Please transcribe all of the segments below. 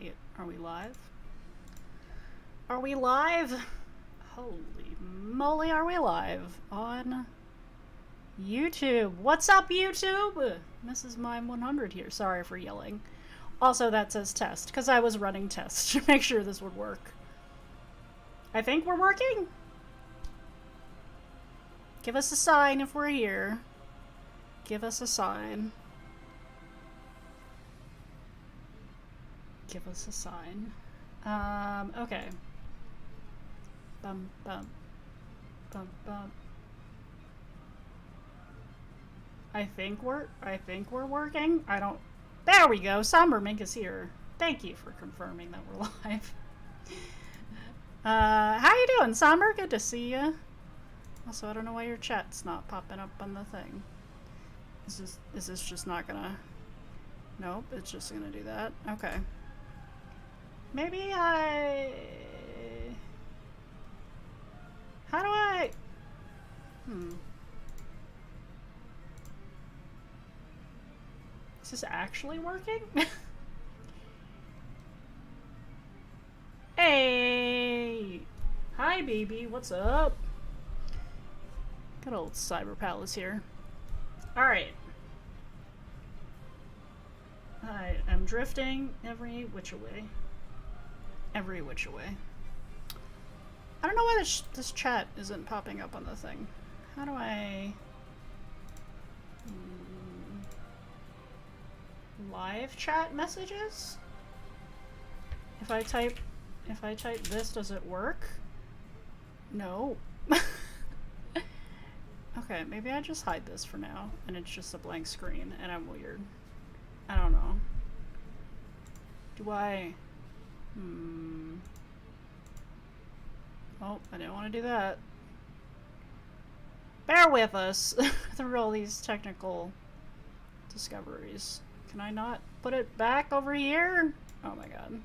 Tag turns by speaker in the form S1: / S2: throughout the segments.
S1: Wait, are we live? Are we live? Holy moly, are we live on YouTube? What's up, YouTube? Mrs. Mime 100 here. Sorry for yelling. Also, that says test, because I was running tests to make sure this would work. I think we're working? Give us a sign if we're here. Give us a sign. Give us a sign. Okay. Bum, bum. Bum, bum. I think we're working. I don't... There we go. Sombermink is here. Thank you for confirming that we're live. How you doing, Somber? Good to see you. Also, I don't know why your chat's not popping up on the thing. Is this just not gonna... Nope, it's just gonna do that. Okay. Maybe I... How do I... Is this actually working? Hey! Hi, baby. What's up? Good old Cyber Palace here. Alright. I am drifting every which way. Every which way. I don't know why this chat isn't popping up on the thing. How do I... Live chat messages? If I type this, does it work? No. Okay, maybe I just hide this for now, and it's just a blank screen, and I'm weird. I don't know. Do I... Oh, I didn't want to do that. Bear with us through all these technical discoveries. Can I not put it back over here? Oh my god.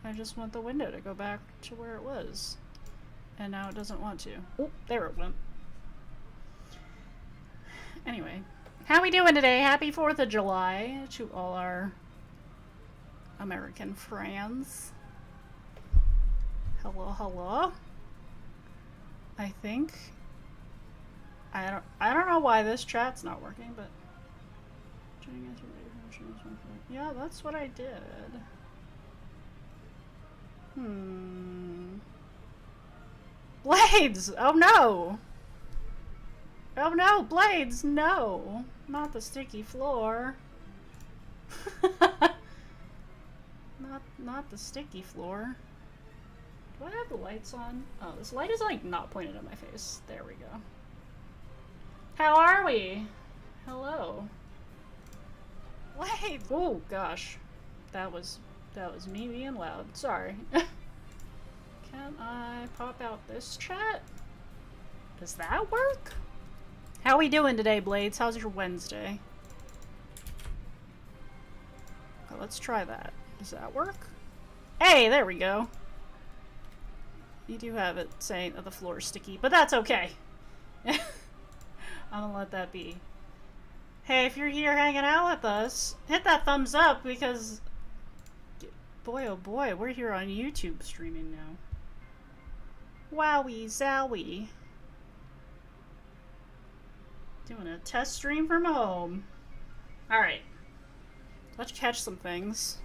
S1: I just want the window to go back to where it was. And now it doesn't want to. Oh, there it went. Anyway, how we doing today? Happy 4th of July to all our American friends. Hello, hello. I think I don't know why this chat's not working, but yeah, that's what I did. Blades! Oh no! Oh no, Blades! No! Not the sticky floor. Not the sticky floor. Do I have the lights on? Oh, this light is like not pointed at my face. There we go. How are we? Hello. Blades! Oh gosh. That was me being loud. Sorry. Can I pop out this chat? Does that work? How we doing today, Blades? How's your Wednesday? Okay, let's try that. Does that work? Hey, there we go. You do have it saying that the floor is sticky, but that's okay. I'm gonna let that be. Hey, if you're here hanging out with us, hit that thumbs up because... Boy, oh boy, we're here on YouTube streaming now. Wowie zowie. Doing a test stream from home. Alright. Let's catch some things.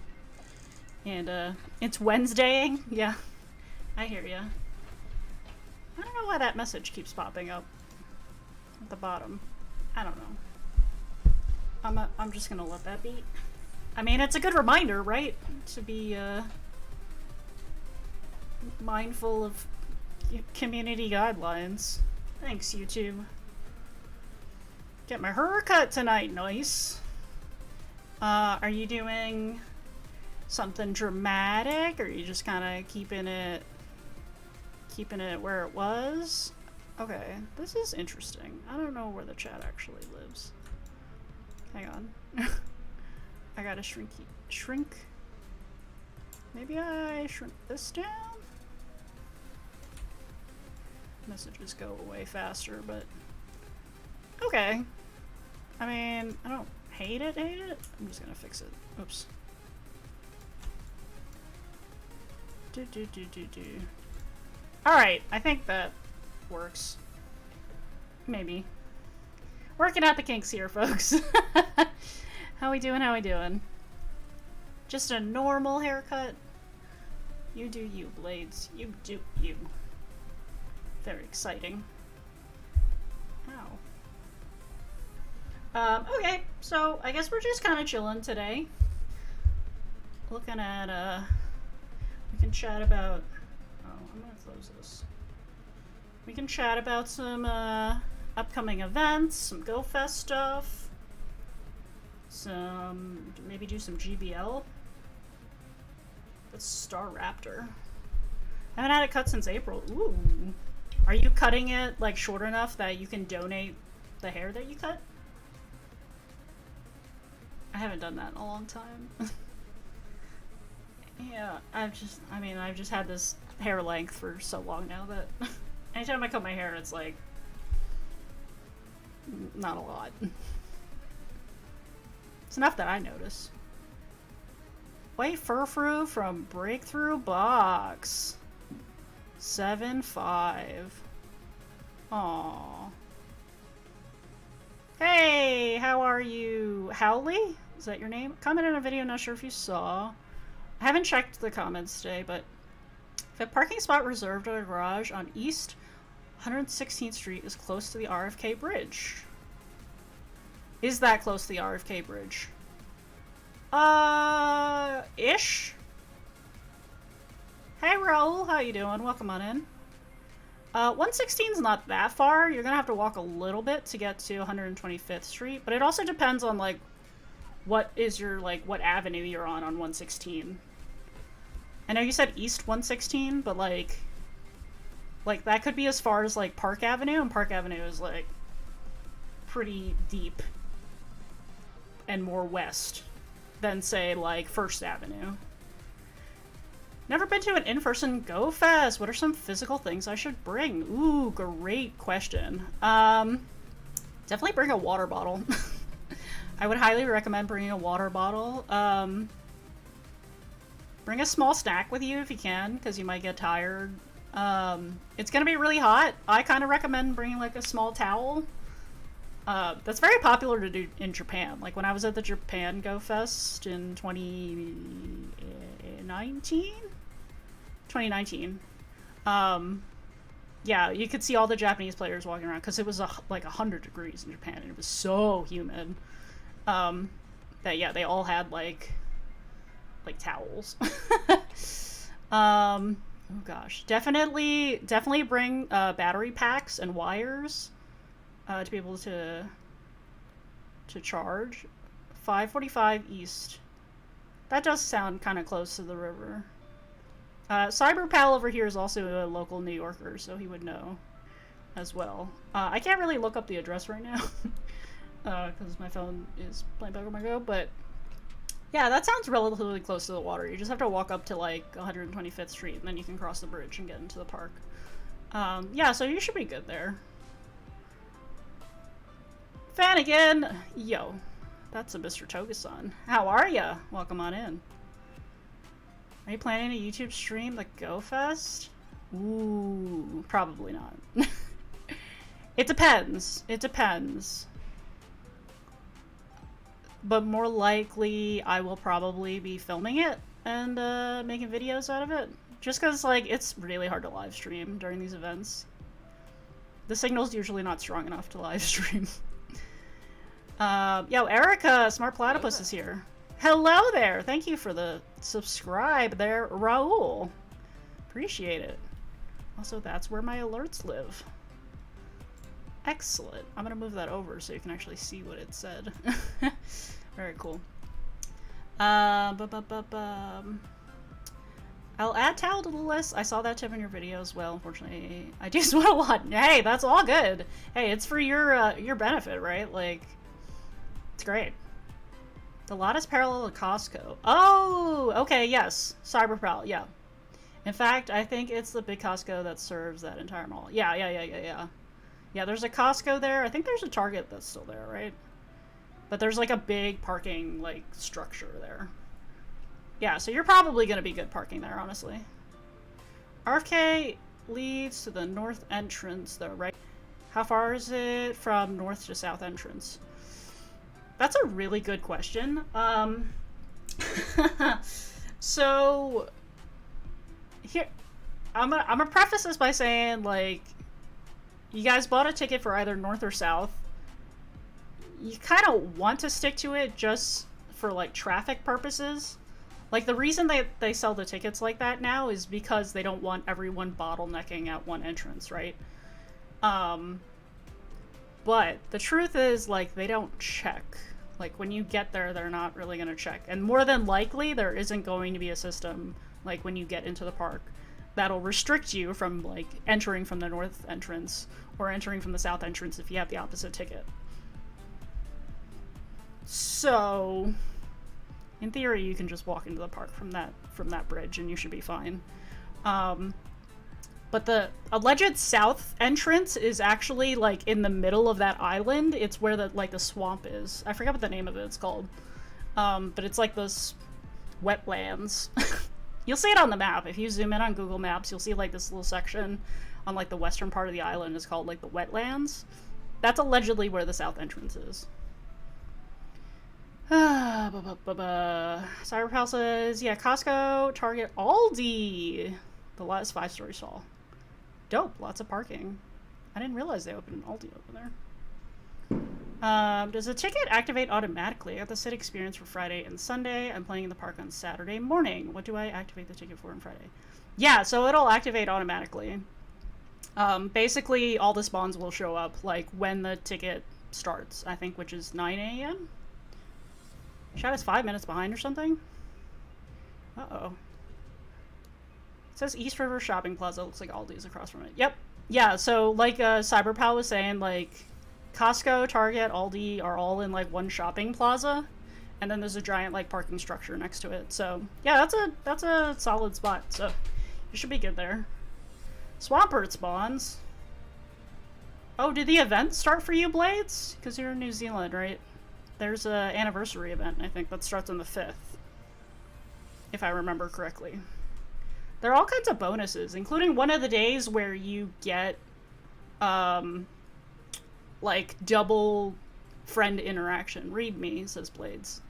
S1: And, it's Wednesday. Yeah, I hear ya. I don't know why that message keeps popping up at the bottom. I don't know. I'm just gonna let that be. I mean, it's a good reminder, right? To be, mindful of community guidelines. Thanks, YouTube. Get my haircut tonight, nice. Are you doing something dramatic, or are you just kind of keeping it where it was? Okay, this is interesting. I don't know where the chat actually lives. Hang on. I gotta shrink. Maybe I shrink this down? Messages go away faster, but okay. I mean, I don't hate it. I'm just gonna fix it. Oops. Alright, I think that works. Maybe. Working out the kinks here, folks. How we doing? How we doing? Just a normal haircut? You do you, Blades. You do you. Very exciting. Ow. Okay, so I guess we're just kind of chilling today. Looking at, we can chat about... Oh, I'm gonna close this. We can chat about some, upcoming events, some GoFest stuff. Maybe do some GBL. That's Star Raptor. I haven't had it cut since April. Ooh. Are you cutting it, like, short enough that you can donate the hair that you cut? I haven't done that in a long time. Yeah, I've just had this hair length for so long now that anytime I cut my hair, it's like, not a lot. It's enough that I notice. White Furfru from Breakthrough Box. 7-5. Aww. Hey, how are you? Howley? Is that your name? Comment in a video, not sure if you saw. I haven't checked the comments today, but if a parking spot reserved at a garage on East 116th Street is close to the RFK Bridge. Is that close to the RFK Bridge? Ish? Hey Raul, how you doing? Welcome on in. 116 is not that far. You're gonna have to walk a little bit to get to 125th Street, but it also depends on, like, what avenue you're on 116. I know you said East 116, but, like, that could be as far as, like, Park Avenue, and Park Avenue is, like, pretty deep and more west than, say, like, First Avenue. Never been to an in-person GoFest. What are some physical things I should bring? Ooh, great question. Definitely bring a water bottle. I would highly recommend bringing a water bottle. Bring a small snack with you if you can, because you might get tired. It's gonna be really hot. I kind of recommend bringing, like, a small towel. That's very popular to do in Japan. Like, when I was at the Japan GoFest in 2019? Yeah, you could see all the Japanese players walking around, because it was, like, 100 degrees in Japan, and it was so humid. That, yeah, they all had, like towels. Oh gosh. Definitely bring, battery packs and wires, to be able to charge. 545 East. That does sound kind of close to the river. CyberPal over here is also a local New Yorker, so he would know as well. I can't really look up the address right now, because my phone is playing Pokemon Go, but yeah, that sounds relatively close to the water. You just have to walk up to, like, 125th Street, and then you can cross the bridge and get into the park. Yeah, so you should be good there. Fanigan! Yo, that's a Mr. Togason. How are ya? Welcome on in. Are you planning a YouTube stream like GoFest? Ooh, probably not. It depends. It depends. But more likely, I will probably be filming it and making videos out of it. Just because, like, it's really hard to live stream during these events. The signal's usually not strong enough to live stream. Yo, Erica, Smart Platypus is here. Hello there! Thank you for the subscribe there, Raul. Appreciate it. Also, that's where my alerts live. Excellent. I'm gonna move that over so you can actually see what it said. Very cool. I'll add towel to the list. I saw that tip in your video as well. Unfortunately, I do sweat a lot. Hey, that's all good. Hey, it's for your benefit, right? Like, it's great. The lot is parallel to Costco. Oh, okay, yes. CyberPal, yeah. In fact, I think it's the big Costco that serves that entire mall. Yeah. Yeah, there's a Costco there. I think there's a Target that's still there, right? But there's, like, a big parking, like, structure there. Yeah, so you're probably gonna be good parking there, honestly. RFK leads to the north entrance, though, right? How far is it from north to south entrance? That's a really good question. So here, I'm gonna preface this by saying, like, you guys bought a ticket for either north or south. You kind of want to stick to it just for, like, traffic purposes. Like, the reason they sell the tickets like that now is because they don't want everyone bottlenecking at one entrance, right? But the truth is, like, they don't check. Like, when you get there, they're not really going to check. And more than likely, there isn't going to be a system, like, when you get into the park, that'll restrict you from, like, entering from the north entrance or entering from the south entrance if you have the opposite ticket. So, in theory, you can just walk into the park from that bridge and you should be fine. But the alleged south entrance is actually, like, in the middle of that island. It's where the swamp is. I forget what the name of it's called. But it's like those wetlands. You'll see it on the map. If you zoom in on Google Maps, you'll see, like, this little section on, like, the western part of the island is called, like, the wetlands. That's allegedly where the south entrance is. Cyberpal says, yeah, Costco, Target, Aldi. The lot is 5-story tall. Dope, lots of parking. I didn't realize they opened an Aldi over there. Does the ticket activate automatically? I got the sit experience for Friday and Sunday. I'm playing in the park on Saturday morning. What do I activate the ticket for on Friday? Yeah, so it'll activate automatically. Basically, all the spawns will show up, like, when the ticket starts, I think, which is 9 a.m.? Chat is 5 minutes behind or something? Uh-oh. It says East River Shopping Plaza. Looks like Aldi's across from it. Yep. Yeah, so like Cyberpal was saying, like, Costco, Target, Aldi are all in, like, one shopping plaza. And then there's a giant, like, parking structure next to it. So, yeah, that's a solid spot. So, you should be good there. Swampert spawns. Oh, did the event start for you, Blades? Because you're in New Zealand, right? There's an anniversary event, I think, that starts on the 5th. If I remember correctly. There are all kinds of bonuses, including one of the days where you get, like, double friend interaction. Read me, says Blades.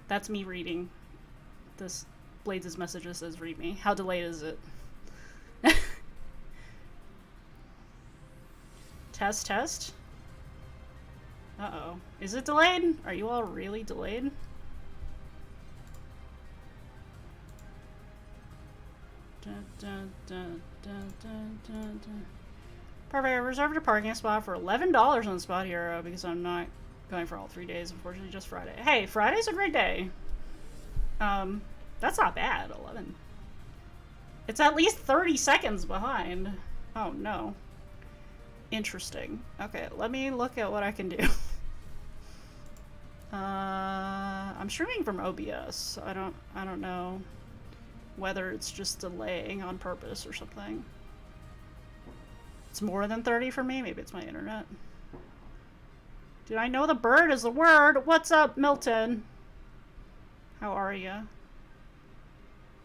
S1: That's me reading. This Blades' message that says read me. How delayed is it? Test. Uh-oh. Is it delayed? Are you all really delayed? Perfect. I reserved a parking spot for $11 on Spot Hero because I'm not going for all 3 days. Unfortunately, just Friday. Hey, Friday's a great day. That's not bad. 11. It's at least 30 seconds behind. Oh no. Interesting. Okay, let me look at what I can do. I'm streaming from OBS. I don't know whether it's just delaying on purpose or something. It's more than 30 for me. Maybe it's my internet. Did I know the bird is the word? What's up, Milton? How are ya?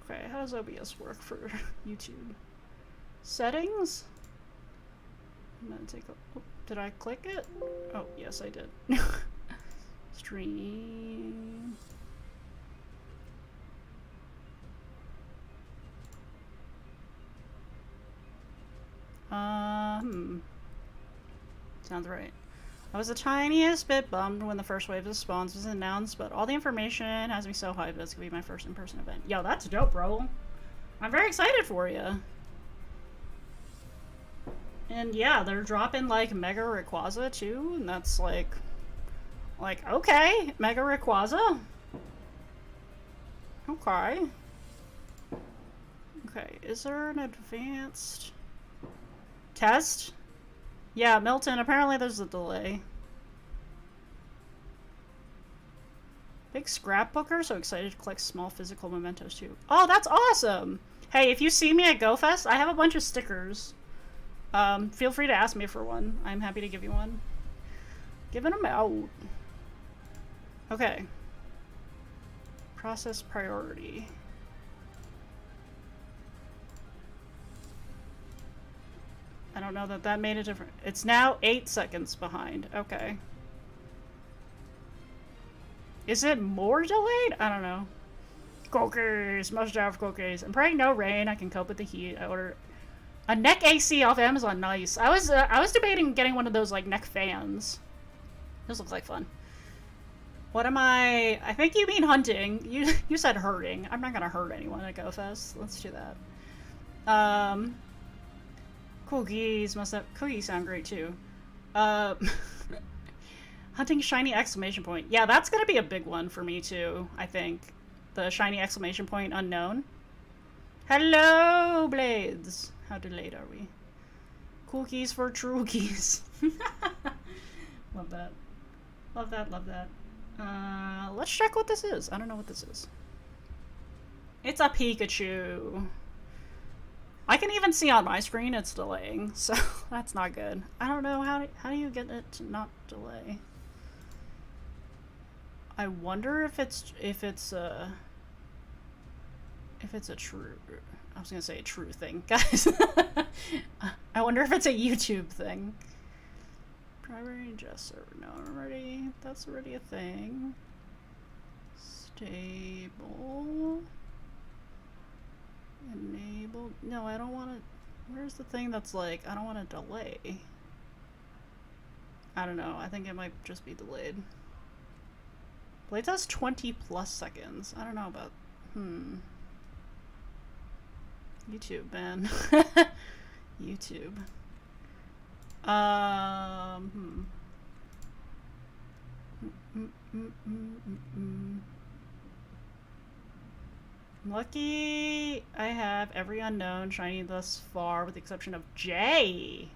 S1: Okay, how does OBS work for YouTube? Settings? I'm gonna take a... Oh, did I click it? Oh, yes, I did. Stream... Sounds right. I was the tiniest bit bummed when the first wave of spawns was announced, but all the information has me so hyped that it's gonna be my first in-person event. Yo, that's dope, bro. I'm very excited for you. And yeah, they're dropping, like, Mega Rayquaza, too, and that's, like, okay, Mega Rayquaza? Okay. Okay, is there an advanced test? Yeah, Milton, apparently there's a delay. Big scrapbooker, so excited to collect small physical mementos, too. Oh, that's awesome! Hey, if you see me at GoFest, I have a bunch of stickers. Feel free to ask me for one. I'm happy to give you one. Giving them out. Okay. Process priority. I don't know that that made a difference. It's now 8 seconds behind. Okay. Is it more delayed? I don't know. Cookies! Must have cookies. I'm praying no rain. I can cope with the heat. I ordered a neck AC off Amazon. Nice. I was debating getting one of those like neck fans. Those look like fun. What am I think you mean hunting. You said hurting. I'm not gonna hurt anyone at GoFest. Let's do that. Cookies must have cookies sound great too. Hunting shiny exclamation point. Yeah, that's gonna be a big one for me too, I think. The shiny exclamation point unknown. Hello, Blades. How delayed are we? Cookies for trookies. Love that. Love that, love that. Let's check what this is. I don't know what this is. It's a Pikachu. I can even see on my screen it's delaying, so that's not good. I don't know, how do you get it to not delay? I wonder if it's a true, I was gonna say a true thing, guys. I wonder if it's a YouTube thing. Primary ingest server, no, that's already a thing. Stable. Enable, no, I don't want to, where's the thing that's like, I don't want to delay. I don't know, I think it might just be delayed. Blade does 20 plus seconds. I don't know about, YouTube, man. YouTube. Lucky I have every unknown shiny thus far with the exception of J.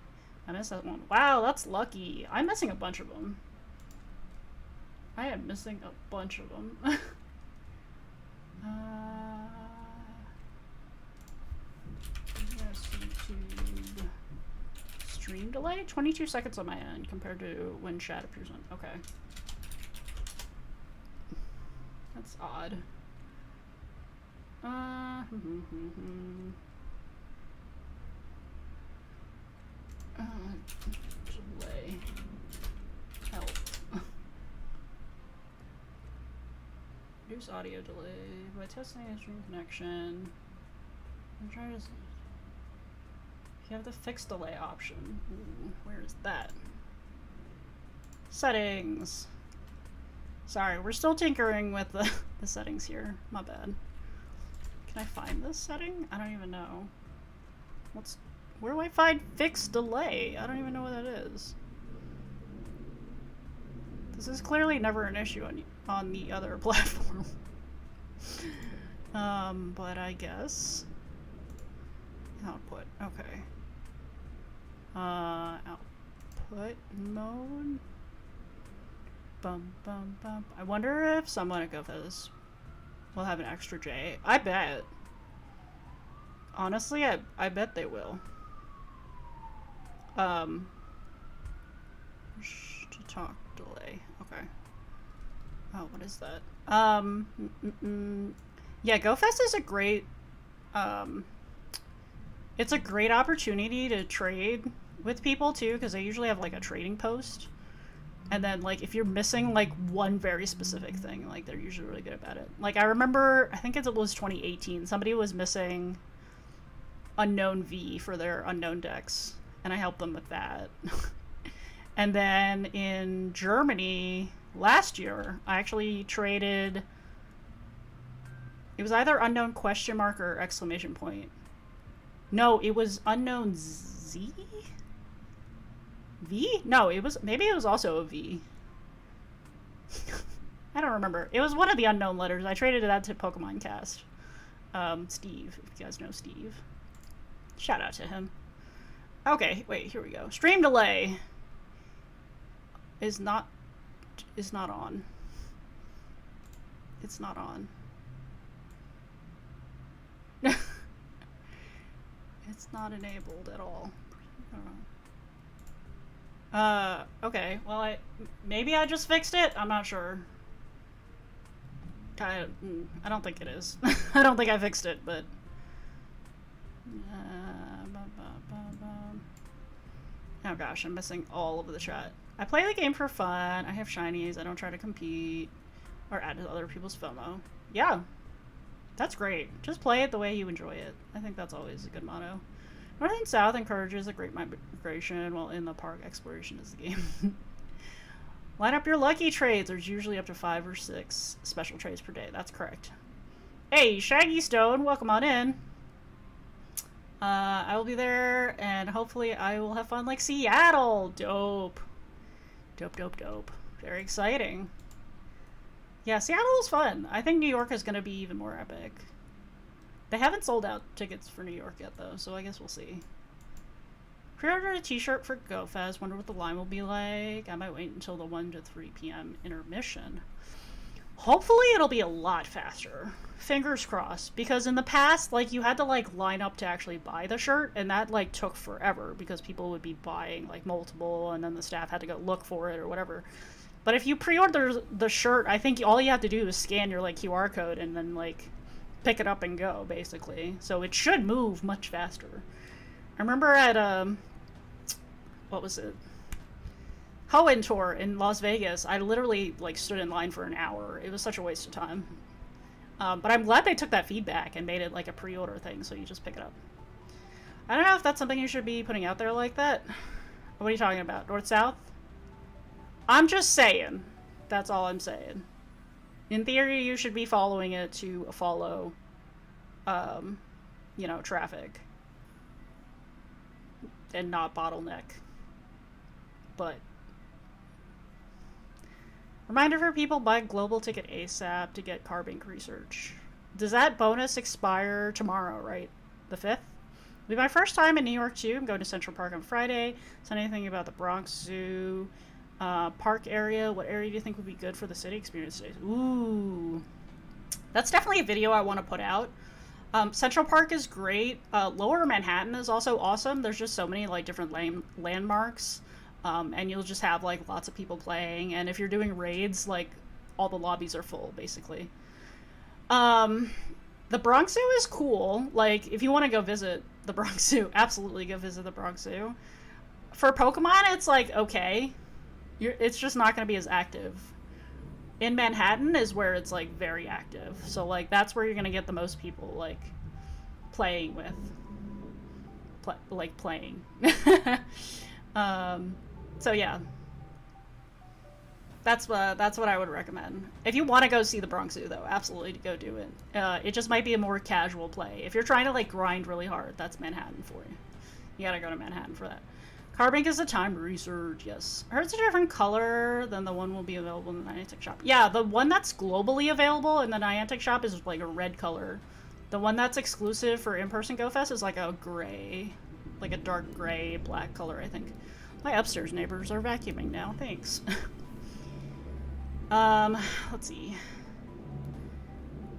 S1: I missed that one. Wow, that's lucky. I'm missing a bunch of them. I am missing a bunch of them. Yes, YouTube. Stream delay? 22 seconds on my end compared to when chat appears on. Okay. That's odd. Delay. Help. Reduce audio delay by testing a stream connection. I'm trying to. You have the fixed delay option. Ooh, where is that? Settings. Sorry, we're still tinkering with the settings here. My bad. Can I find this setting? I don't even know. Where do I find fixed delay? I don't even know what that is. This is clearly never an issue on the other platform. But I guess. Output, okay. Output mode. Bum bum bum. I wonder if someone at GoFest will have an extra J. I bet. Honestly, I bet they will. To talk delay. Okay. Oh, what is that? Yeah, GoFest is a great, it's a great opportunity to trade with people too, because they usually have like a trading post. And then like if you're missing like one very specific thing, like they're usually really good about it. Like I remember, I think it was 2018, somebody was missing Unknown V for their Unknown decks, and I helped them with that. And then in Germany last year, I actually traded, it was either Unknown question mark or exclamation point. No, it was Unknown Z? V? No, it was, maybe it was also a V. I don't remember. It was one of the unknown letters. I traded that to Pokemon Cast. Steve, if you guys know Steve. Shout out to him. Okay, wait, here we go. Stream delay is not on. It's not on. It's not enabled at all. I don't know. Okay, well maybe I just fixed it? I'm not sure. I don't think it is. I don't think I fixed it, but Oh gosh, I'm missing all of the chat. I play the game for fun. I have shinies. I don't try to compete or add to other people's FOMO. Yeah, that's great. Just play it the way you enjoy it. I think that's always a good motto. North and South encourages a great migration, while in the park, exploration is the game. Line up your lucky trades. There's usually up to 5 or 6 special trades per day. That's correct. Hey, Shaggy Stone, welcome on in. I will be there, and hopefully I will have fun like Seattle. Dope. Dope, dope, dope. Very exciting. Yeah, Seattle was fun. I think New York is going to be even more epic. They haven't sold out tickets for New York yet, though, so I guess we'll see. Pre-ordered a t-shirt for GoFest. Wonder what the line will be like. I might wait until the 1 to 3 p.m. intermission. Hopefully it'll be a lot faster. Fingers crossed. Because in the past, like, you had to, like, line up to actually buy the shirt, and that, like, took forever because people would be buying, like, multiple, and then the staff had to go look for it or whatever. But if you pre-order the shirt, I think all you have to do is scan your, like, QR code and then, like, pick it up and go, basically. So it should move much faster. I remember at, what was it? Hoenn Tour in Las Vegas, I literally, like, stood in line for an hour. It was such a waste of time. But I'm glad they took that feedback and made it, like, a pre-order thing, so you just pick it up. I don't know if that's something you should be putting out there like that. What are you talking about? North-South? I'm just saying. That's all I'm saying. In theory, you should be following it to follow, you know, traffic. And not bottleneck. But reminder for people, buy global ticket ASAP to get Carbink research. Does that bonus expire tomorrow, right? The 5th? It'll be my first time in New York too. I'm going to Central Park on Friday. Said anything about the Bronx Zoo park area? What area do you think would be good for the city experience days? Ooh, that's definitely a video I want to put out. Central Park is great. Lower Manhattan is also awesome. There's just so many like different landmarks. And you'll just have like lots of people playing, and if you're doing raids, like all the lobbies are full basically. The Bronx Zoo is cool. Like if you want to go visit the Bronx Zoo, absolutely go visit the Bronx Zoo. For Pokemon, it's like okay, it's just not going to be as active. In Manhattan is where it's like very active, so like that's where you're going to get the most people like playing with, playing. So yeah, that's what I would recommend. If you want to go see the Bronx Zoo, though, absolutely go do it. It just might be a more casual play. If you're trying to like grind really hard, that's Manhattan for you. You gotta go to Manhattan for that. Carbink is a timed research, yes. I heard it's a different color than the one will be available in the Niantic shop. Yeah, the one that's globally available in the Niantic shop is like a red color. The one that's exclusive for in-person GoFest is like a gray, like a dark gray, black color, I think. My upstairs neighbors are vacuuming now, thanks. Let's see.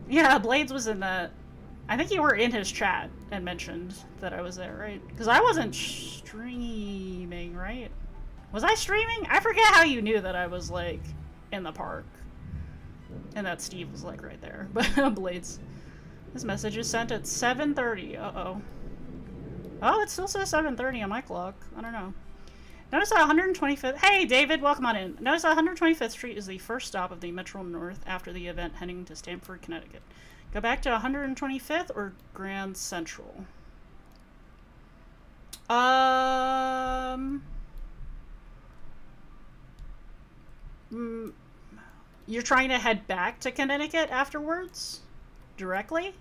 S1: Yeah, Blades was in that. I think you were in his chat and mentioned that I was there, right? Because I wasn't streaming, right? Was I streaming? I forget how you knew that I was, like, in the park. And that Steve was, like, right there. But, Blades. This message is sent at 7:30. Uh-oh. Oh, it still says 7:30 on my clock. I don't know. Notice that 125th... Hey, David, welcome on in. Notice that 125th Street is the first stop of the Metro North after the event heading to Stamford, Connecticut. Go back to 125th or Grand Central? You're trying to head back to Connecticut afterwards? Directly?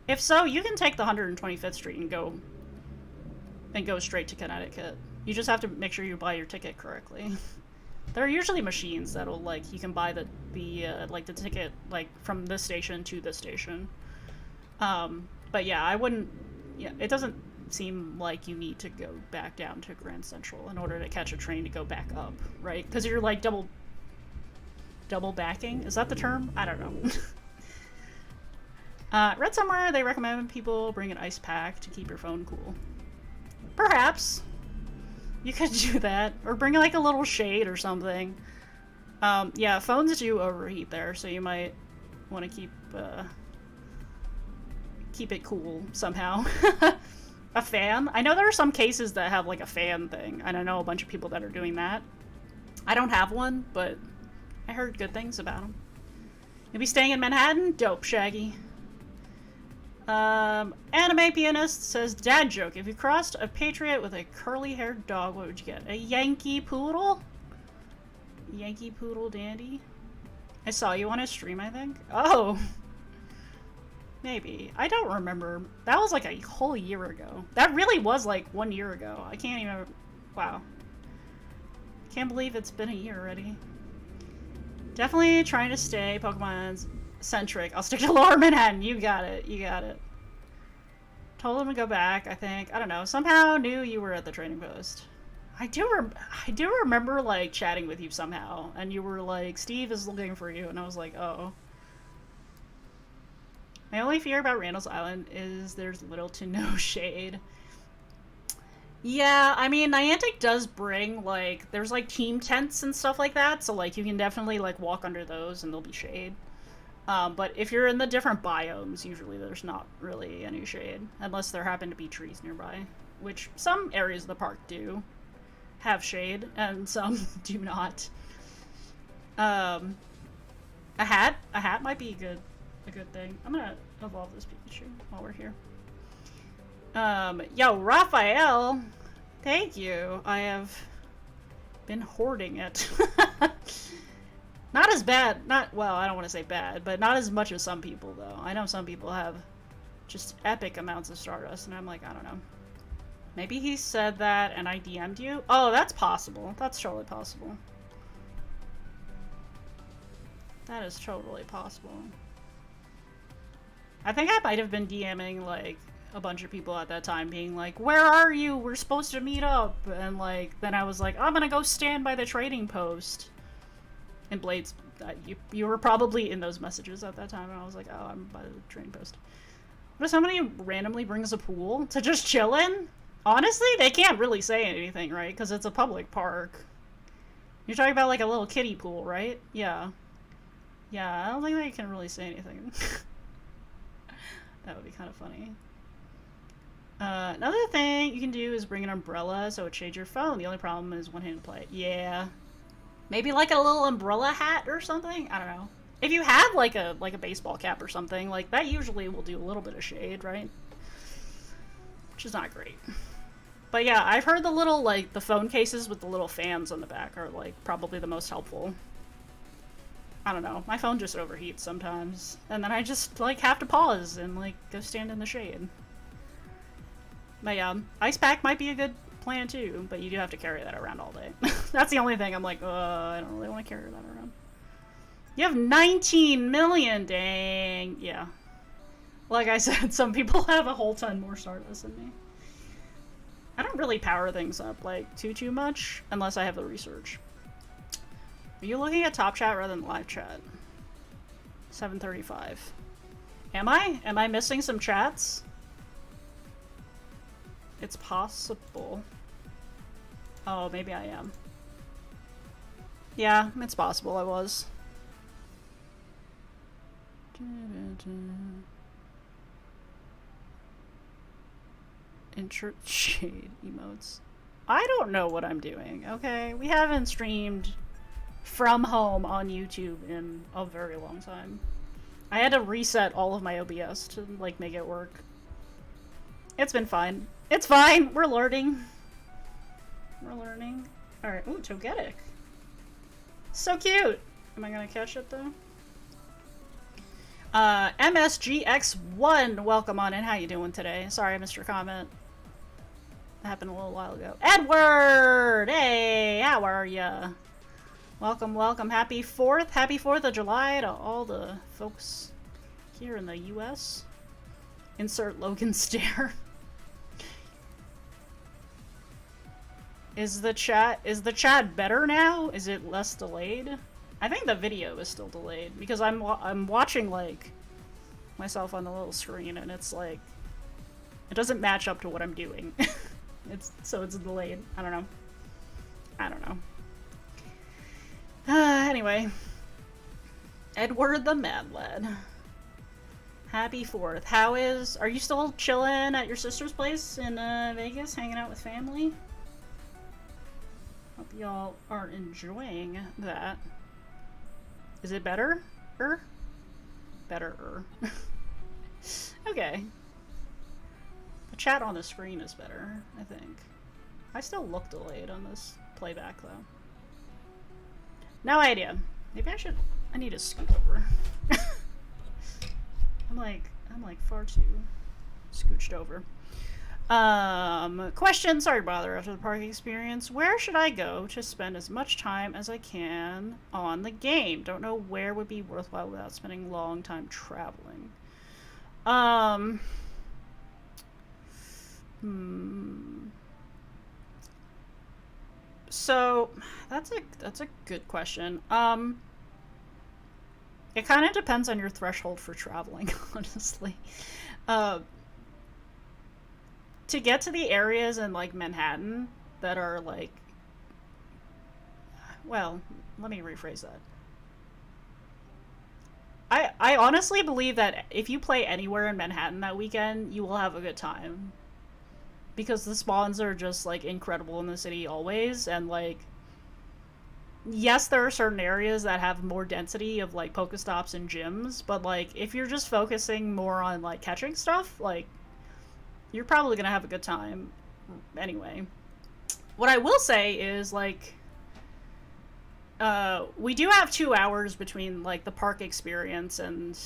S1: If so, you can take the 125th Street and go straight to Connecticut. You just have to make sure you buy your ticket correctly. There are usually machines that'll, like, you can buy the ticket, like, from this station to this station. But yeah, I wouldn't, yeah, it doesn't seem like you need to go back down to Grand Central in order to catch a train to go back up, right? Because you're, like, double backing? Is that the term? I don't know. Read somewhere they recommend people bring an ice pack to keep your phone cool. Perhaps. You could do that. Or bring like a little shade or something. Yeah, phones do overheat there, so you might want to keep it cool somehow. A fan? I know there are some cases that have like a fan thing, and I know a bunch of people that are doing that. I don't have one, but I heard good things about them. You'll be staying in Manhattan? Dope, Shaggy. Anime Pianist says, dad joke. If you crossed a patriot with a curly-haired dog, what would you get? A Yankee Poodle? Yankee Poodle Dandy? I saw you on a stream, I think. Oh! Maybe. I don't remember. That was like a whole year ago. That really was like 1 year ago. I can't even... Wow. Can't believe it's been a year already. Definitely trying to stay Pokemon centric. I'll stick to Lower Manhattan. You got it. You got it. Told him to go back, I think. I don't know. Somehow knew you were at the trading post. I do remember, like, chatting with you somehow. And you were like, Steve is looking for you. And I was like, oh. My only fear about Randall's Island is there's little to no shade. Yeah, I mean, Niantic does bring, like, there's, like, team tents and stuff like that. So, like, you can definitely, like, walk under those and there'll be shade. But if you're in the different biomes, usually there's not really any shade. Unless there happen to be trees nearby. Which some areas of the park do have shade, and some do not. A hat might be a good thing. I'm gonna evolve this Pikachu while we're here. Yo, Raphael, thank you. I have been hoarding it. Not as bad, well, I don't want to say bad, but not as much as some people, though. I know some people have just epic amounts of Stardust, and I'm like, I don't know. Maybe he said that and I DM'd you? Oh, that's possible. That's totally possible. That is totally possible. I think I might have been DMing, like, a bunch of people at that time, being like, where are you? We're supposed to meet up. And, like, then I was like, I'm gonna go stand by the trading post. And Blades, you were probably in those messages at that time, and I was like, oh, I'm by the trading post. What if somebody randomly brings a pool to just chill in? Honestly, they can't really say anything, right? Because it's a public park. You're talking about, like, a little kiddie pool, right? Yeah. Yeah, I don't think they can really say anything. That would be kind of funny. Another thing you can do is bring an umbrella so it shades your phone. The only problem is one-handed play. Yeah. Maybe like a little umbrella hat or something? I don't know. If you have like a baseball cap or something, like that usually will do a little bit of shade, right? Which is not great. But yeah, I've heard the little, like, the phone cases with the little fans on the back are, like, probably the most helpful. I don't know. My phone just overheats sometimes. And then I just, like, have to pause and, like, go stand in the shade. But yeah, ice pack might be a good plan too, but you do have to carry that around all day. That's the only thing I'm like, I don't really want to carry that around. You have 19 million, dang. Yeah. Like I said, some people have a whole ton more Stardust than me. I don't really power things up, like, too much, unless I have the research. Are you looking at top chat rather than live chat? 7:35. Am I? Am I missing some chats? It's possible. Oh, maybe I am. Yeah, it's possible I was. Insert shade emotes. I don't know what I'm doing, okay? We haven't streamed from home on YouTube in a very long time. I had to reset all of my OBS to, like, make it work. It's been fine. It's fine! We're learning. We're learning. Alright, ooh, Togetic. So cute! Am I gonna catch it, though? MSGX1, welcome on in. How you doing today? Sorry I missed your comment. That happened a little while ago. Edward! Hey, how are ya? Welcome, welcome. Happy 4th. Happy 4th of July to all the folks here in the US. Insert Logan stare. Is the chat better now? Is it less delayed? I think the video is still delayed because I'm watching, like, myself on the little screen, and it's like it doesn't match up to what I'm doing. it's delayed. I don't know. Anyway, Edward the Mad Lad. Happy 4th. Are you still chilling at your sister's place in Vegas, hanging out with family? Hope y'all are enjoying that. Is it better? Better. Okay. The chat on the screen is better, I think. I still look delayed on this playback, though. No idea. Maybe I need to scoot over. I'm like far too scooched over. Question, sorry to bother after the park experience. Where should I go to spend as much time as I can on the game? Don't know where would be worthwhile without spending long time traveling. So that's a good question. It kind of depends on your threshold for traveling, honestly. To get to the areas in like Manhattan that are like, well, let me rephrase that. I honestly believe that if you play anywhere in Manhattan that weekend, you will have a good time. Because the spawns are just like incredible in the city always, and like, yes, there are certain areas that have more density of like Pokestops and gyms, but like if you're just focusing more on like catching stuff, like you're probably gonna have a good time anyway. What I will say is like we do have 2 hours between like the park experience and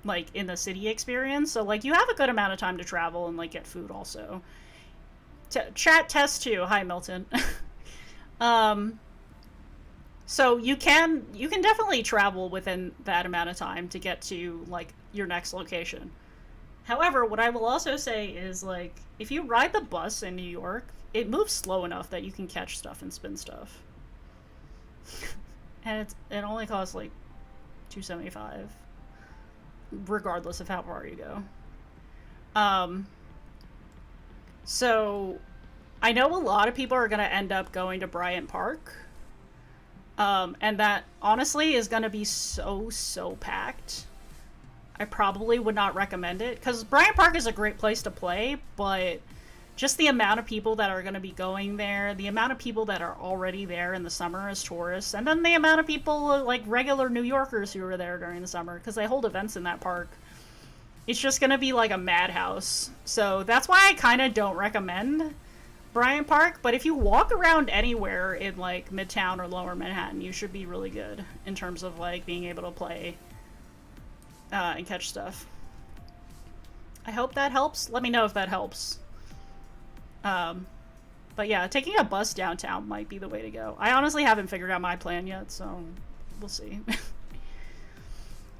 S1: like in the city experience, so like you have a good amount of time to travel and like get food also. Chat test 2. Hi Milton. So you can definitely travel within that amount of time to get to like your next location. However, what I will also say is like if you ride the bus in New York, it moves slow enough that you can catch stuff and spin stuff. And it only costs like $2.75 regardless of how far you go. So I know a lot of people are going to end up going to Bryant Park. And that honestly is going to be so packed. I probably would not recommend it because Bryant Park is a great place to play, but just the amount of people that are going to be going there, the amount of people that are already there in the summer as tourists, and then the amount of people like regular New Yorkers who are there during the summer because they hold events in that park. It's just going to be like a madhouse. So that's why I kind of don't recommend Bryant Park, but if you walk around anywhere in like Midtown or Lower Manhattan, you should be really good in terms of like being able to play and catch stuff. I hope that helps. Let me know if that helps. But yeah, taking a bus downtown might be the way to go. I honestly haven't figured out my plan yet, so we'll see.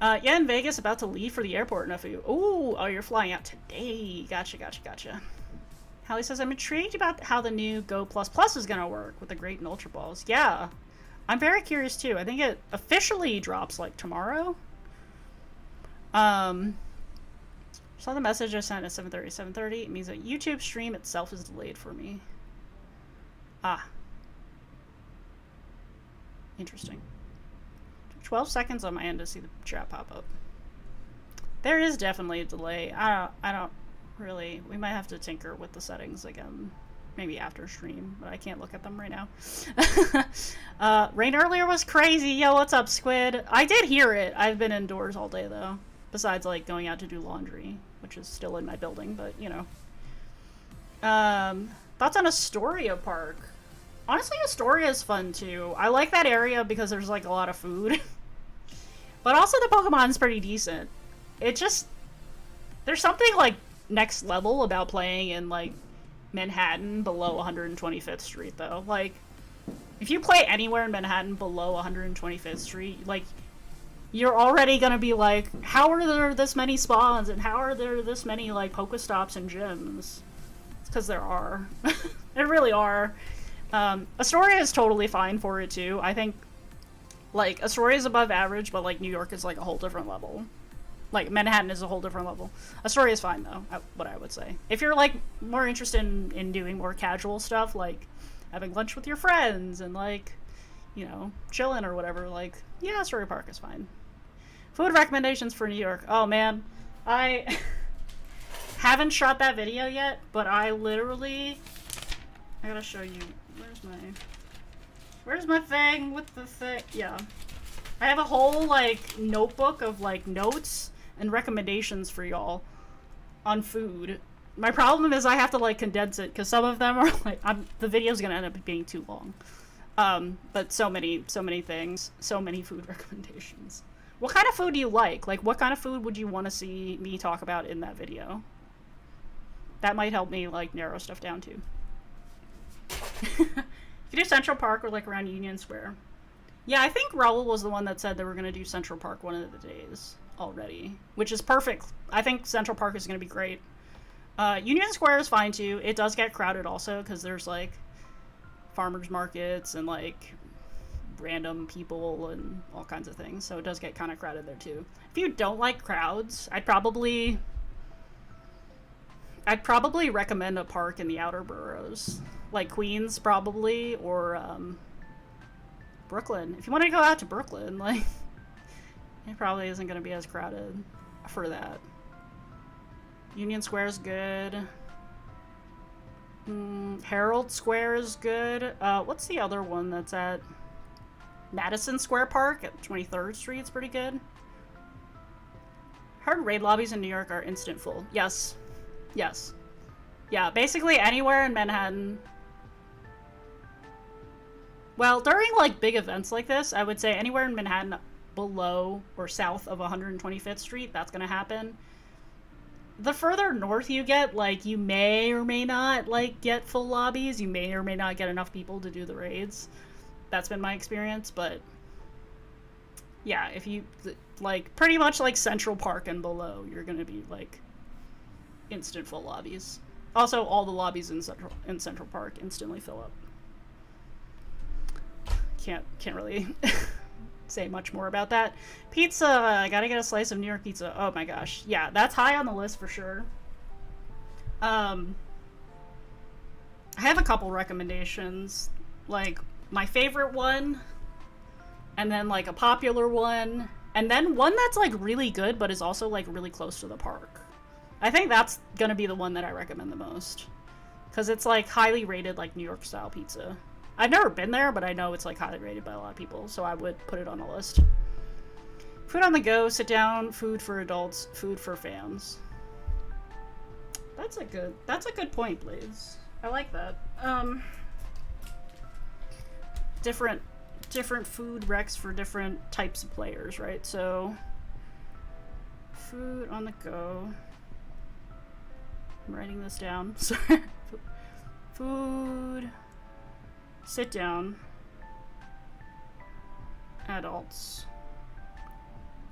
S1: Yeah, in Vegas, about to leave for the airport. Enough of you. Oh, you're flying out today. Gotcha. Hallie says, I'm intrigued about how the new Go Plus Plus is going to work with the Great and Ultra Balls. Yeah, I'm very curious too. I think it officially drops like tomorrow. Saw the message I sent at 7:30. It means that YouTube stream itself is delayed for me. Ah. Interesting. 12 seconds on my end to see the chat pop up. There is definitely a delay. I don't really. We might have to tinker with the settings again. Maybe after stream, but I can't look at them right now. Rain earlier was crazy. Yo, what's up, Squid? I did hear it. I've been indoors all day, though. Besides, like, going out to do laundry, which is still in my building, but, you know. Thoughts on Astoria Park? Honestly, Astoria is fun, too. I like that area because there's, like, a lot of food. But also the Pokemon's pretty decent. It just... There's something, like, next level about playing in, like, Manhattan below 125th Street, though. Like, if you play anywhere in Manhattan below 125th Street, like, you're already gonna be like, how are there this many spawns, and how are there this many, like, Pokestops and gyms? It's because there are. There really are. Astoria is totally fine for it, too. I think, like, Astoria is above average, but, like, New York is, like, a whole different level. Like, Manhattan is a whole different level. Astoria is fine, though, what I would say. If you're, like, more interested in doing more casual stuff, like having lunch with your friends and, like, you know, chilling or whatever, like, yeah, Astoria Park is fine. Food recommendations for New York. Oh man, I haven't shot that video yet, but I gotta show you. Where's my thing with the thing? Yeah. I have a whole, like, notebook of, like, notes and recommendations for y'all on food. My problem is I have to, like, condense it, because some of them are, like, the video's gonna end up being too long. But so many things. So many food recommendations. What kind of food do you like? Like, what kind of food would you want to see me talk about in that video? That might help me, like, narrow stuff down, too. You do Central Park or, like, around Union Square. Yeah, I think Revel was the one that said they were going to do Central Park one of the days already, which is perfect. I think Central Park is going to be great. Union Square is fine, too. It does get crowded also, because there's, like, farmers markets and, like, random people and all kinds of things, so it does get kind of crowded there, too. If you don't like crowds, I'd probably recommend a park in the outer boroughs. Like Queens, probably, or, Brooklyn. If you want to go out to Brooklyn, like, it probably isn't going to be as crowded for that. Union Square is good. Herald Square is good. What's the other one that's at Madison Square Park at 23rd Street? It's pretty good. Heard raid lobbies in New York are instant full. Yes. Yes. Yeah, basically anywhere in Manhattan. Well, during, like, big events like this, I would say anywhere in Manhattan below or south of 125th Street, that's gonna happen. The further north you get, like, you may or may not, like, get full lobbies. You may or may not get enough people to do the raids. That's been my experience, but yeah, if you, like, pretty much, like, Central Park and below, you're gonna be, like, instant full lobbies. Also, all the lobbies in Central Park instantly fill up. Can't really say much more about that. Pizza, I gotta get a slice of New York pizza. Oh my gosh. Yeah, that's high on the list for sure. I have a couple recommendations. Like, my favorite one, and then, like, a popular one, and then one that's, like, really good, but is also, like, really close to the park. I think that's gonna be the one that I recommend the most. Because it's, like, highly rated, like, New York style pizza. I've never been there, but I know it's, like, highly rated by a lot of people, so I would put it on a list. Food on the go, sit down, food for adults, food for fans. That's a good point, Blades. I like that. Different food recs for different types of players, right? So, food on the go. I'm writing this down. Sorry. Food. Sit down. Adults.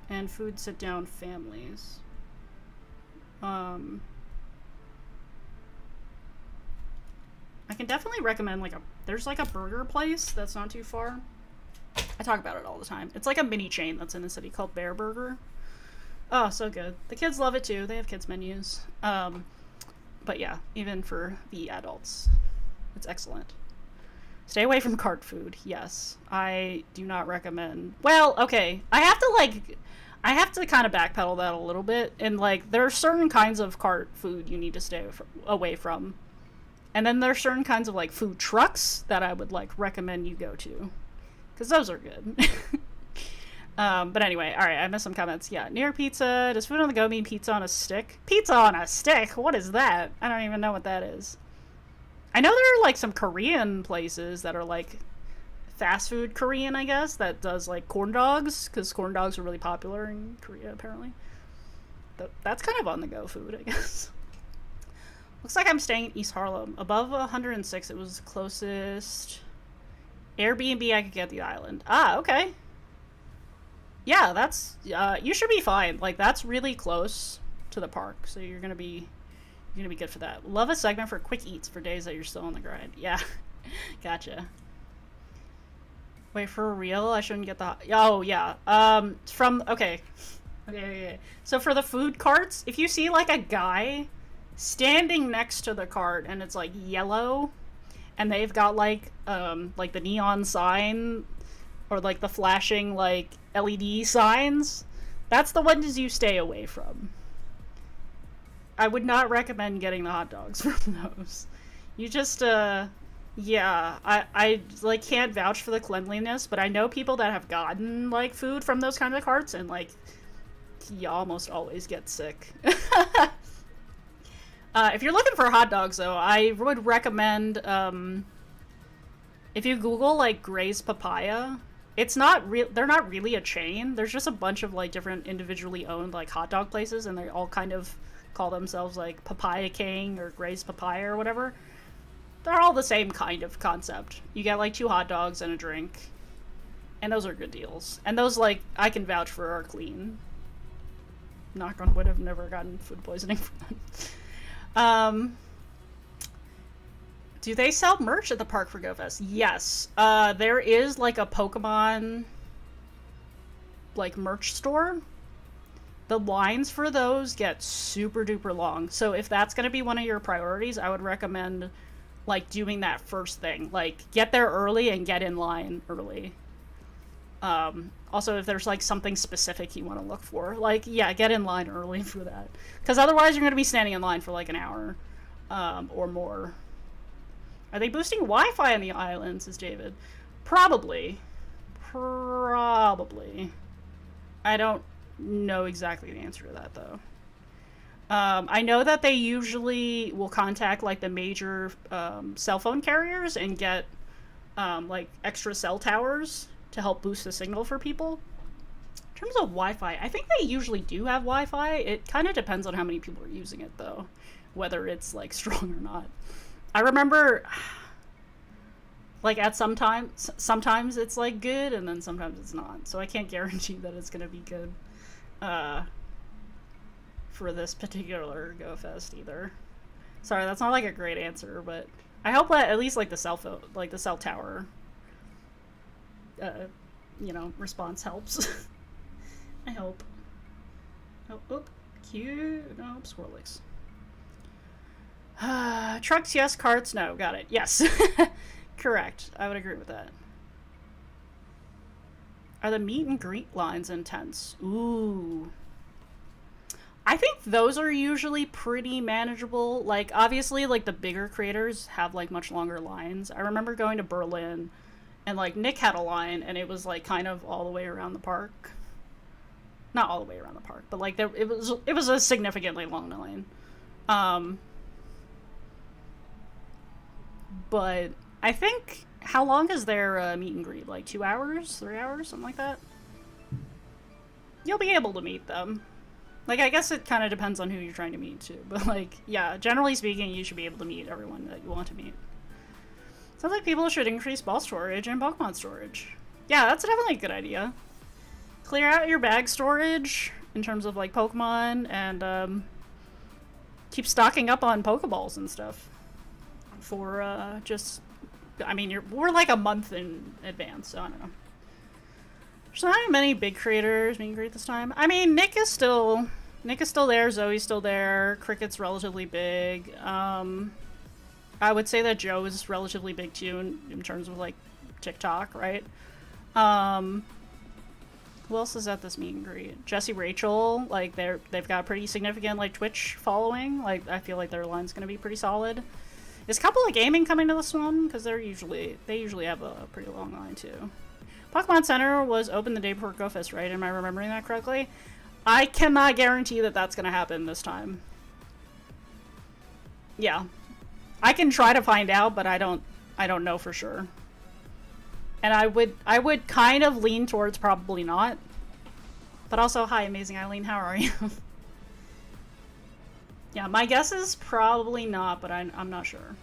S1: And food sit down families. I can definitely recommend, like, there's, like, a burger place that's not too far. I talk about it all the time. It's like a mini chain that's in the city called Bear Burger. Oh, so good. The kids love it too. They have kids menus. But yeah, even for the adults, it's excellent. Stay away from cart food. Yes, I do not recommend. Well, okay, I have to kind of backpedal that a little bit. And, like, there are certain kinds of cart food you need to stay away from. And then there are certain kinds of, like, food trucks that I would, like, recommend you go to. Because those are good. But anyway, alright, I missed some comments. Yeah, New York pizza. Does food on the go mean pizza on a stick? Pizza on a stick? What is that? I don't even know what that is. I know there are, like, some Korean places that are, like, fast food Korean, I guess, that does, like, corn dogs, because corn dogs are really popular in Korea, apparently. That's kind of on-the-go food, I guess. Looks like I'm staying in East Harlem. Above 106, it was the closest Airbnb I could get the island. Ah, okay. Yeah, that's, you should be fine. Like, that's really close to the park, so you're gonna be good for that. Love a segment for quick eats for days that you're still on the grind. Yeah, gotcha. Wait, for real? I shouldn't get the... Oh, yeah. Okay. So for the food carts, if you see, like, a guy standing next to the cart and it's, like, yellow, and they've got, like the neon sign or, like, the flashing, like, LED signs, That's the ones you stay away from. I would not recommend getting the hot dogs from those. You just, yeah, I like can't vouch for the cleanliness, but I know people that have gotten like food from those kinds of carts, and like you almost always get sick. If you're looking for hot dogs, though, I would recommend if you Google like Gray's Papaya. It's not real. They're not really a chain. There's just a bunch of like different individually owned like hot dog places, and they all kind of call themselves like Papaya King or Gray's Papaya or whatever. They're all the same kind of concept. You get like 2 hot dogs and a drink, and those are good deals. And those, like, I can vouch for, are clean. Knock on wood, I've never gotten food poisoning from them. Do they sell merch at the park for GoFest? Yes. There is like a Pokemon like merch store. The lines for those get super duper long. So if that's going to be one of your priorities, I would recommend like doing that first thing. Like get there early and get in line early. Also, if there's like something specific you want to look for, like, yeah, get in line early for that. Because otherwise you're going to be standing in line for like an hour or more. Are they boosting Wi-Fi on the islands, says David? Probably. Probably. I don't know exactly the answer to that, though. I know that they usually will contact, like, the major cell phone carriers and get, like, extra cell towers to help boost the signal for people. In terms of Wi-Fi, I think they usually do have Wi-Fi. It kind of depends on how many people are using it, though. Whether it's, like, strong or not. I remember, like, at sometimes it's, like, good, and then sometimes it's not. So I can't guarantee that it's going to be good for this particular GoFest either. Sorry, that's not, like, a great answer, but I hope that at least, like, the cell phone, like, the cell tower, you know, response helps. I hope. Oh, cute. No, Squirrelix. Trucks, yes. Carts, no. Got it. Yes. Correct. I would agree with that. Are the meet and greet lines intense? Ooh. I think those are usually pretty manageable. Like, obviously, like, the bigger creators have, like, much longer lines. I remember going to Berlin, and, like, Nick had a line, and it was, like, kind of all the way around the park. Not all the way around the park, but, like, it was a significantly long line. But I think, how long is their meet and greet? Like 2 hours? 3 hours? Something like that? You'll be able to meet them. Like, I guess it kind of depends on who you're trying to meet, too. But, like, yeah, generally speaking, you should be able to meet everyone that you want to meet. Sounds like people should increase ball storage and Pokemon storage. Yeah, that's definitely a good idea. Clear out your bag storage in terms of, like, Pokemon, and keep stocking up on Pokeballs and stuff. For, just, I mean, we're like a month in advance, so I don't know. There's not many big creators being great this time. I mean, Nick is still there, Zoe's still there, Cricket's relatively big. I would say that Joe is relatively big too in terms of like TikTok, right? Who else is at this meet and greet? Jesse, Rachel, like they've got a pretty significant like Twitch following. Like I feel like their line's gonna be pretty solid. Is Couple of Gaming coming to this one? Because they usually have a pretty long line too. Pokemon Center was open the day before GoFest, right? Am I remembering that correctly? I cannot guarantee that that's going to happen this time. Yeah. I can try to find out, but I don't know for sure. And I would kind of lean towards probably not. But also, hi, Amazing Eileen, how are you? Yeah, my guess is probably not, but I'm not sure.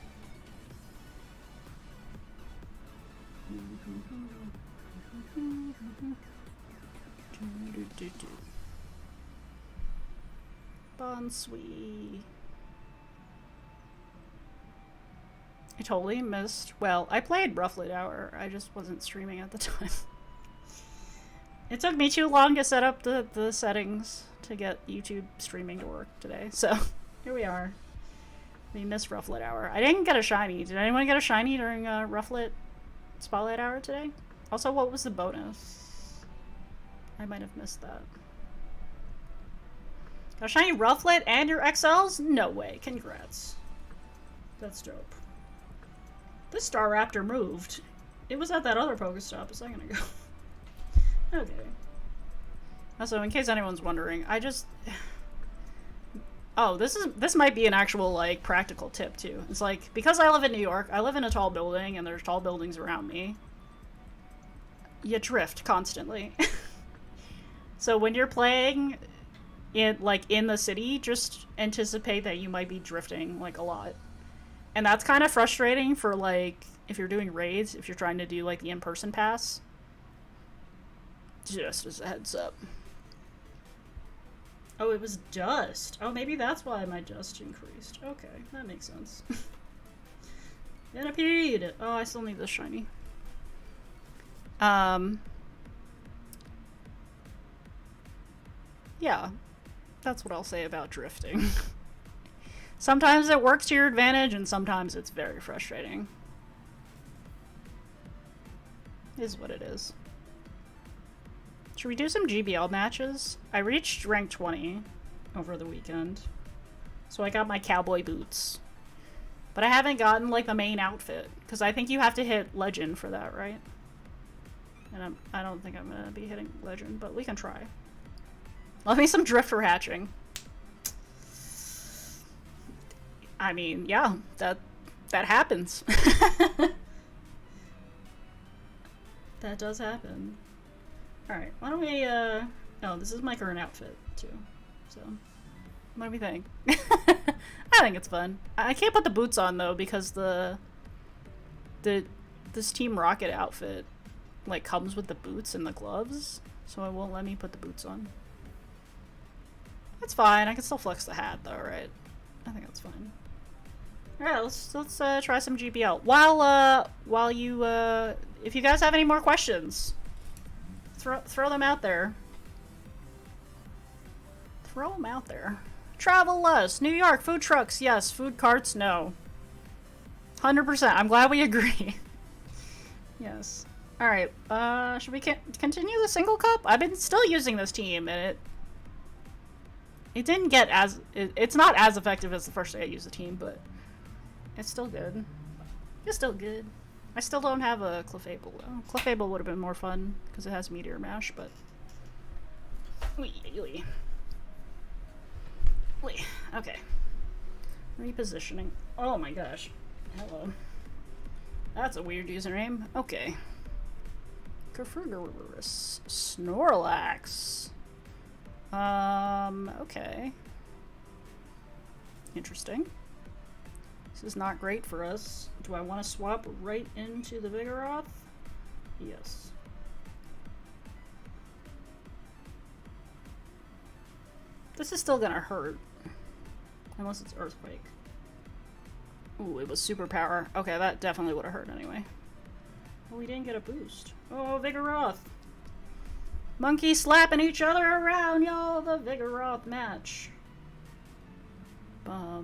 S1: Bonsui. I totally missed. Well, I played Rufflet Hour. I just wasn't streaming at the time. It took me too long to set up the settings to get YouTube streaming to work today. So, here we are. We missed Rufflet Hour. I didn't get a shiny. Did anyone get a shiny during Rufflet Spotlight Hour today? Also, what was the bonus? I might have missed that. Got shiny Rufflet and your XLs? No way. Congrats. That's dope. This Staraptor moved. It was at that other Pokestop a second ago. Okay. Also, in case anyone's wondering, I just... Oh, this might be an actual, like, practical tip, too. It's like, because I live in New York, I live in a tall building, and there's tall buildings around me. You drift constantly. So when you're playing in the city, just anticipate that you might be drifting, like, a lot. And that's kind of frustrating for, like, if you're doing raids, if you're trying to do, like, the in-person pass. Just as a heads up. Oh, it was dust. Oh, maybe that's why my dust increased. Okay, that makes sense. Venipede! Oh, I still need this shiny. Yeah. That's what I'll say about drifting. Sometimes it works to your advantage, and sometimes it's very frustrating. It is what it is. Should we do some GBL matches? I reached rank 20 over the weekend. So I got my cowboy boots. But I haven't gotten, like, the main outfit. Because I think you have to hit legend for that, right? And I don't think I'm going to be hitting legend, but we can try. Love me some drift for hatching. I mean, yeah, that happens. That does happen. Alright, why don't we, oh, this is my current outfit, too. So, what do we think? I think it's fun. I can't put the boots on, though, because this Team Rocket outfit, like, comes with the boots and the gloves, so it won't let me put the boots on. That's fine. I can still flex the hat, though, right? I think that's fine. Alright, let's try some GBL. While you, if you guys have any more questions, throw them out there. Throw them out there. Travel less. New York, food trucks, yes. Food carts, no. 100%. I'm glad we agree. Yes. Alright, should we continue the single cup? I've been still using this team, and it didn't get as... It's not as effective as the first day I used the team, but it's still good. It's still good. I still don't have a Clefable, though. Clefable would have been more fun, because it has Meteor Mash, but... Wait. Okay. Repositioning. Oh my gosh. Hello. That's a weird username. Okay. Kerfurgerus. Snorlax. Okay. Interesting. This is not great for us. Do I want to swap right into the Vigoroth? Yes. This is still gonna hurt. Unless it's Earthquake. Ooh, it was Superpower. Okay, that definitely would have hurt anyway. Well, we didn't get a boost. Oh, Vigoroth! Monkey slapping each other around, y'all! The Vigoroth match. I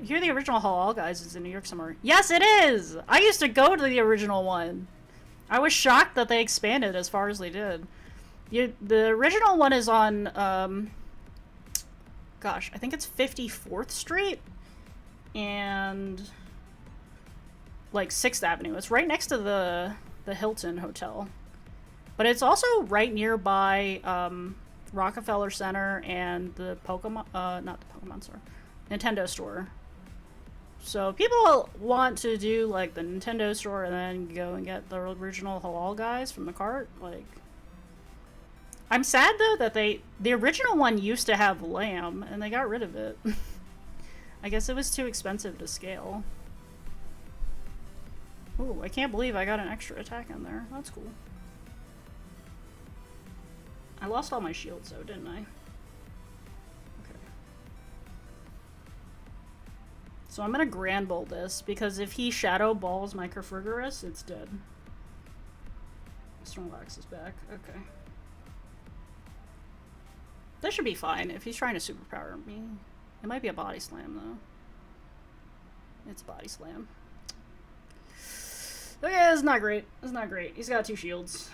S1: hear the original Halal Guys is in New York somewhere. Yes, it is! I used to go to the original one. I was shocked that they expanded as far as they did. The original one is on, gosh, I think it's 54th Street and, like, 6th Avenue. It's right next to the Hilton Hotel. But it's also right nearby, Rockefeller Center and the Pokemon, not the Pokemon store, Nintendo store. So people want to do, like, the Nintendo store and then go and get the original Halal Guys from the cart, like... I'm sad, though, that the original one used to have lamb, and they got rid of it. I guess it was too expensive to scale. Ooh, I can't believe I got an extra attack in there. That's cool. I lost all my shields, though, didn't I? Okay. So I'm gonna Grand Bolt this, because if he Shadow Balls my Kerfurgerus, it's dead. Snorlax is back. Okay. That should be fine if he's trying to superpower me. It might be a body slam, though. It's body slam. Okay, it's not great. It's not great. He's got 2 shields.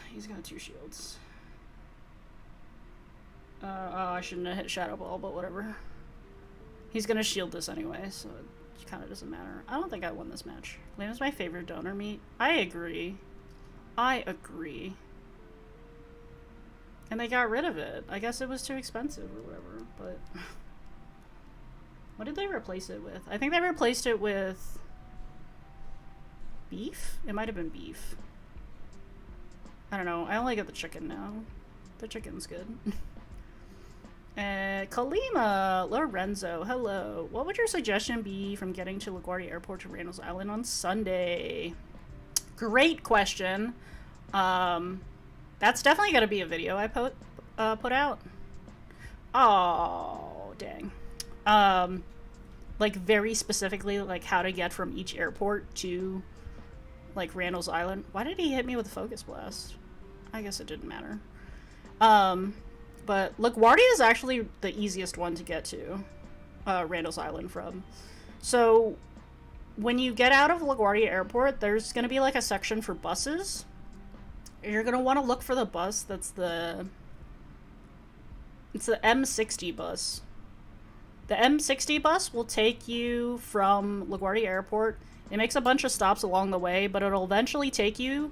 S1: Oh, I shouldn't have hit Shadow Ball, but whatever. He's gonna shield this anyway, so it kind of doesn't matter. I don't think I won this match. Lane is my favorite donor meat. I agree. I agree. And they got rid of it. I guess it was too expensive or whatever, but... What did they replace it with? I think they replaced it with... beef? It might have been beef. I don't know. I only get the chicken now. The chicken's good. Kalima Lorenzo, hello. What would your suggestion be from getting to LaGuardia Airport to Randall's Island on Sunday? Great question. That's definitely gonna be a video I put out. Oh, dang. Like very specifically, like how to get from each airport to like Randall's Island. Why did he hit me with a focus blast? I guess it didn't matter. But LaGuardia is actually the easiest one to get to Randall's Island from. So when you get out of LaGuardia Airport, there's going to be like a section for buses. You're going to want to look for the bus that's it's the M60 bus. The M60 bus will take you from LaGuardia Airport. It makes a bunch of stops along the way, but it'll eventually take you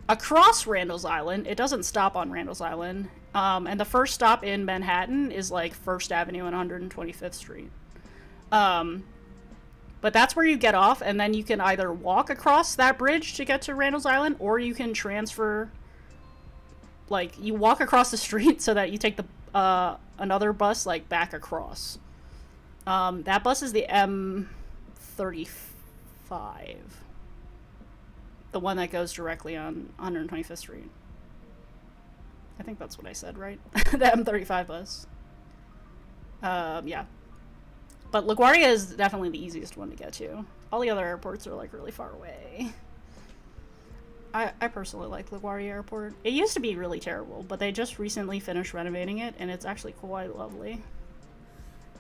S1: across Randall's Island. It doesn't stop on Randall's Island. And the first stop in Manhattan is like 1st Avenue and 125th Street. But that's where you get off, and then you can either walk across that bridge to get to Randall's Island, or you can transfer, like, you walk across the street so that you take the another bus, like, back across. That bus is the M35. The one that goes directly on 125th Street. I think that's what I said, right? The M35 bus. Yeah. But LaGuardia is definitely the easiest one to get to. All the other airports are, like, really far away. I personally like LaGuardia Airport. It used to be really terrible, but they just recently finished renovating it, and it's actually quite lovely.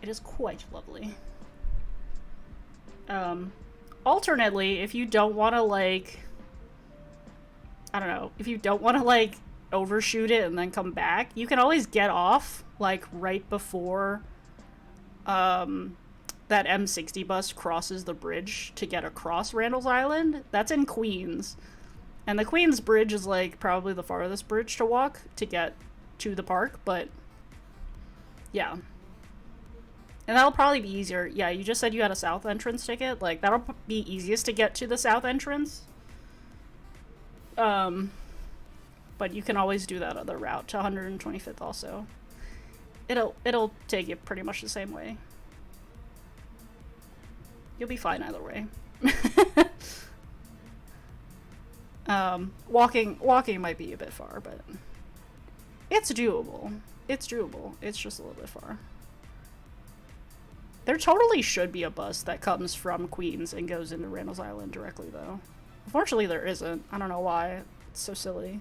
S1: It is quite lovely. Alternately, if you don't want to, like... I don't know. If you don't want to, like, overshoot it and then come back, you can always get off, like, right before... that M60 bus crosses the bridge to get across Randall's Island. That's in Queens. And the Queens Bridge is, like, probably the farthest bridge to walk to get to the park, but... yeah. And that'll probably be easier. Yeah, you just said you had a south entrance ticket. Like, that'll be easiest to get to the south entrance. But you can always do that other route to 125th also. It'll take you pretty much the same way. You'll be fine either way. Walking might be a bit far, but it's doable. It's doable. It's just a little bit far. There totally should be a bus that comes from Queens and goes into Randall's Island directly, though. Unfortunately, there isn't. I don't know why. It's so silly.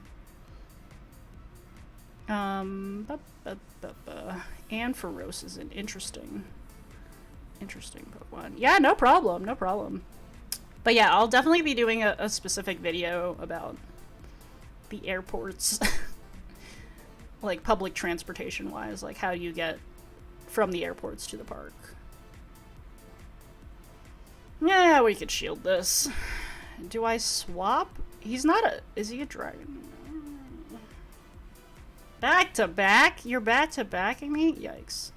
S1: Anne Feroce is an interesting Pokemon. Yeah, no problem, no problem. But yeah, I'll definitely be doing a specific video about the airports. Like, public transportation-wise. Like, how do you get from the airports to the park? Yeah, we could shield this. Do I swap? He's not a... Is he a dragon? Back to back? You're back to backing me? Yikes.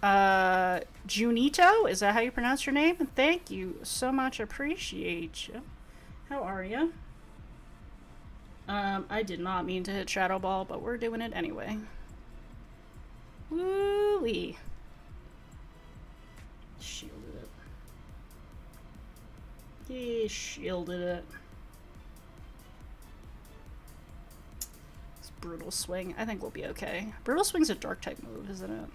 S1: Junito? Is that how you pronounce your name? Thank you so much. Appreciate you. How are you? I did not mean to hit Shadow Ball, but we're doing it anyway. Woo-wee. Shielded it. Yeah, shielded it. This Brutal Swing. I think we'll be okay. Brutal Swing's a dark type move, isn't it?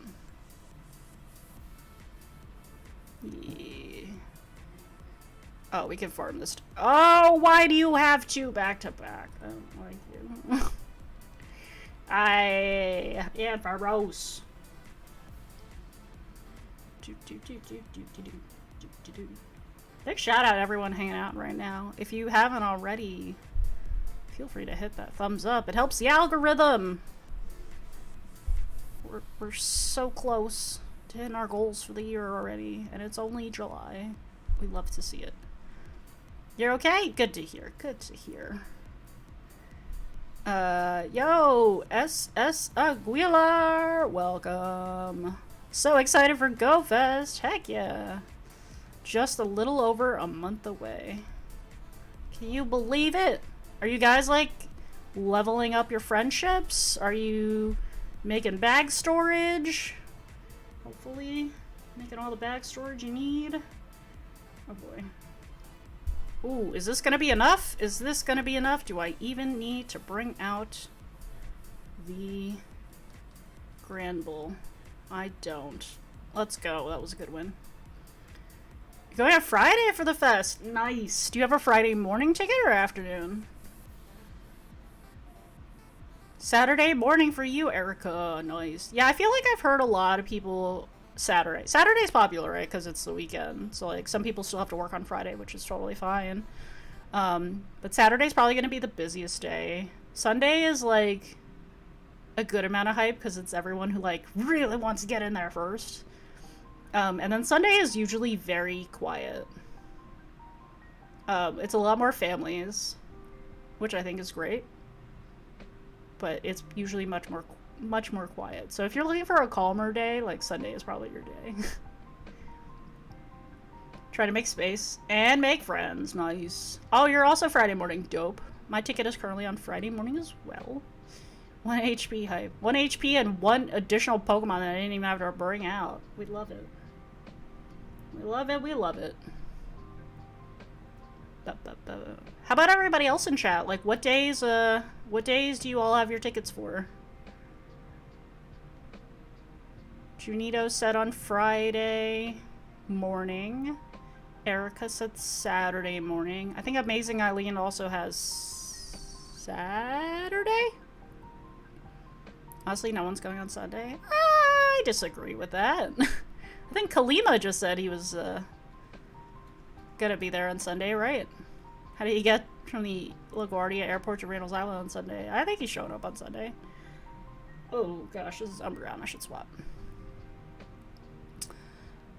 S1: Yeah. Oh, we can farm this. Oh, why do you have two back to back? I don't like you. Yeah, Feroce. Big shout out to everyone hanging out right now. If you haven't already, feel free to hit that thumbs up. It helps the algorithm. we're so close to hitting our goals for the year already, and it's only July. We love to see it. You're okay? Good to hear. Good to hear. Yo, SS Aguilar, welcome. So excited for GoFest. Heck yeah. Just a little over a month away. Can you believe it? Are you guys like leveling up your friendships? Are you making bag storage? Hopefully making all the bag storage you need. Oh boy. Ooh, is this gonna be enough? Is this gonna be enough? Do I even need to bring out the Grand Bull? I don't. Let's go. That was a good win. Going on Friday for the fest. Nice. Do you have a Friday morning ticket or afternoon? Saturday morning for you, Erica. Nice. Yeah, I feel like I've heard a lot of people Saturday. Saturday's popular, right? Because it's the weekend. So, like, some people still have to work on Friday, which is totally fine. But Saturday's probably going to be the busiest day. Sunday is, like, a good amount of hype because it's everyone who, like, really wants to get in there first. And then Sunday is usually very quiet. It's a lot more families, which I think is great. But it's usually much more quiet. So if you're looking for a calmer day, like Sunday is probably your day. Try to make space and make friends. Nice. Oh, you're also Friday morning. Dope. My ticket is currently on Friday morning as well. 1 HP hype. 1 HP and 1 additional Pokemon that I didn't even have to bring out. We love it. We love it. We love it. How about everybody else in chat? Like, what days do you all have your tickets for? Junito said on Friday morning. Erica said Saturday morning. I think Amazing Eileen also has Saturday? Honestly, no one's going on Sunday. I disagree with that. I think Kalima just said he was gonna be there on Sunday, right? How did he get from the LaGuardia Airport to Randall's Island on Sunday? I think he's showing up on Sunday. Oh gosh, this is Umbreon. I should swap.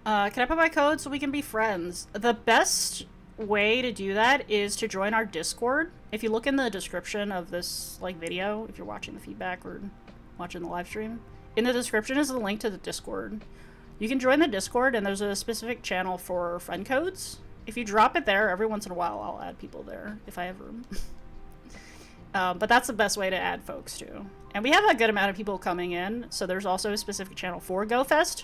S1: Can I put my code so we can be friends? The best way to do that is to join our Discord. If you look in the description of this like video, if you're watching the feedback or watching the live stream, in the description is the link to the Discord. You can join the Discord and there's a specific channel for friend codes. If you drop it there, every once in a while I'll add people there if I have room. But that's the best way to add folks too. And we have a good amount of people coming in, so there's also a specific channel for GoFest.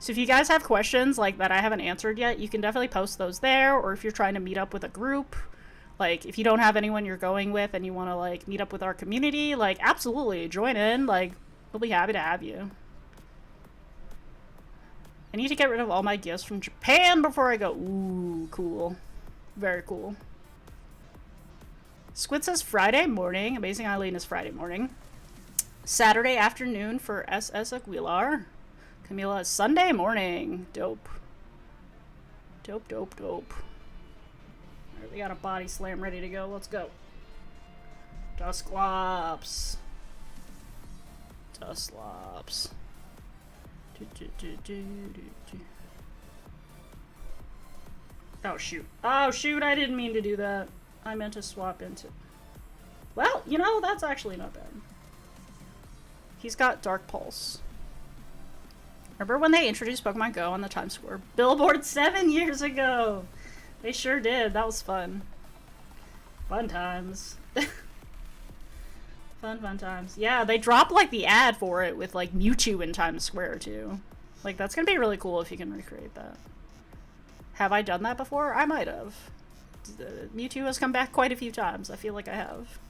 S1: So if you guys have questions like that I haven't answered yet, you can definitely post those there, or if you're trying to meet up with a group, like if you don't have anyone you're going with and you want to like meet up with our community, like absolutely join in, like we'll be happy to have you. I need to get rid of all my gifts from Japan before I go. Ooh, cool. Very cool. Squid says Friday morning. Amazing Eileen is Friday morning. Saturday afternoon for SS Aguilar. Camila is Sunday morning. Dope. Dope, dope, dope. Alright, we got a body slam ready to go. Let's go. Dusclops. Dusclops. Oh shoot. Oh shoot, I didn't mean to do that. I meant to swap into... Well, you know, that's actually not bad. He's got Dark Pulse. Remember when they introduced Pokemon Go on the Times Square billboard 7 years ago? They sure did. That was fun. Fun times. Fun times. Yeah, they dropped like the ad for it with like Mewtwo in Times Square too. Like that's gonna be really cool if you can recreate that. Have I done that before? I might have. Mewtwo has come back quite a few times. I feel like I have.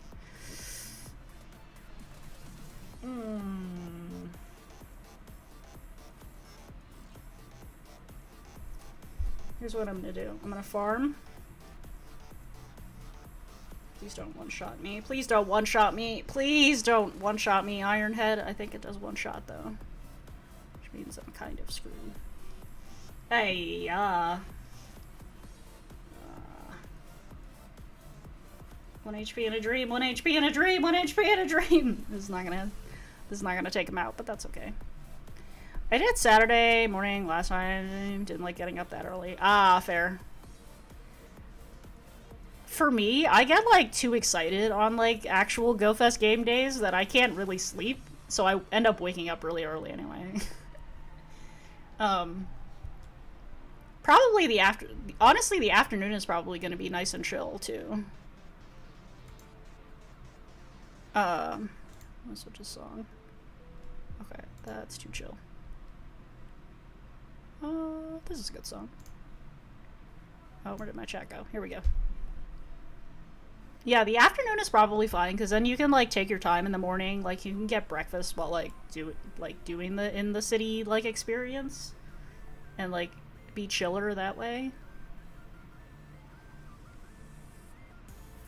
S1: Here's what I'm gonna do. I'm gonna farm. Please don't one-shot me. Please don't one-shot me. Please don't one-shot me, Ironhead. I think it does one-shot, though. Which means I'm kind of screwed. Hey, 1 HP in a dream, 1 HP in a dream, 1 HP in a dream! This is not gonna take him out, but that's okay. I did Saturday morning last time. Didn't like getting up that early. Ah, fair. For me, I get like too excited on like actual GoFest game days that I can't really sleep, so I end up waking up really early anyway. Probably honestly, the afternoon is probably going to be nice and chill too. Let's switch a song. Okay, that's too chill. This is a good song. Oh, where did my chat go? Here we go. Yeah, the afternoon is probably fine because then you can like take your time in the morning. Like you can get breakfast while like doing the in the city like experience, and like be chiller that way.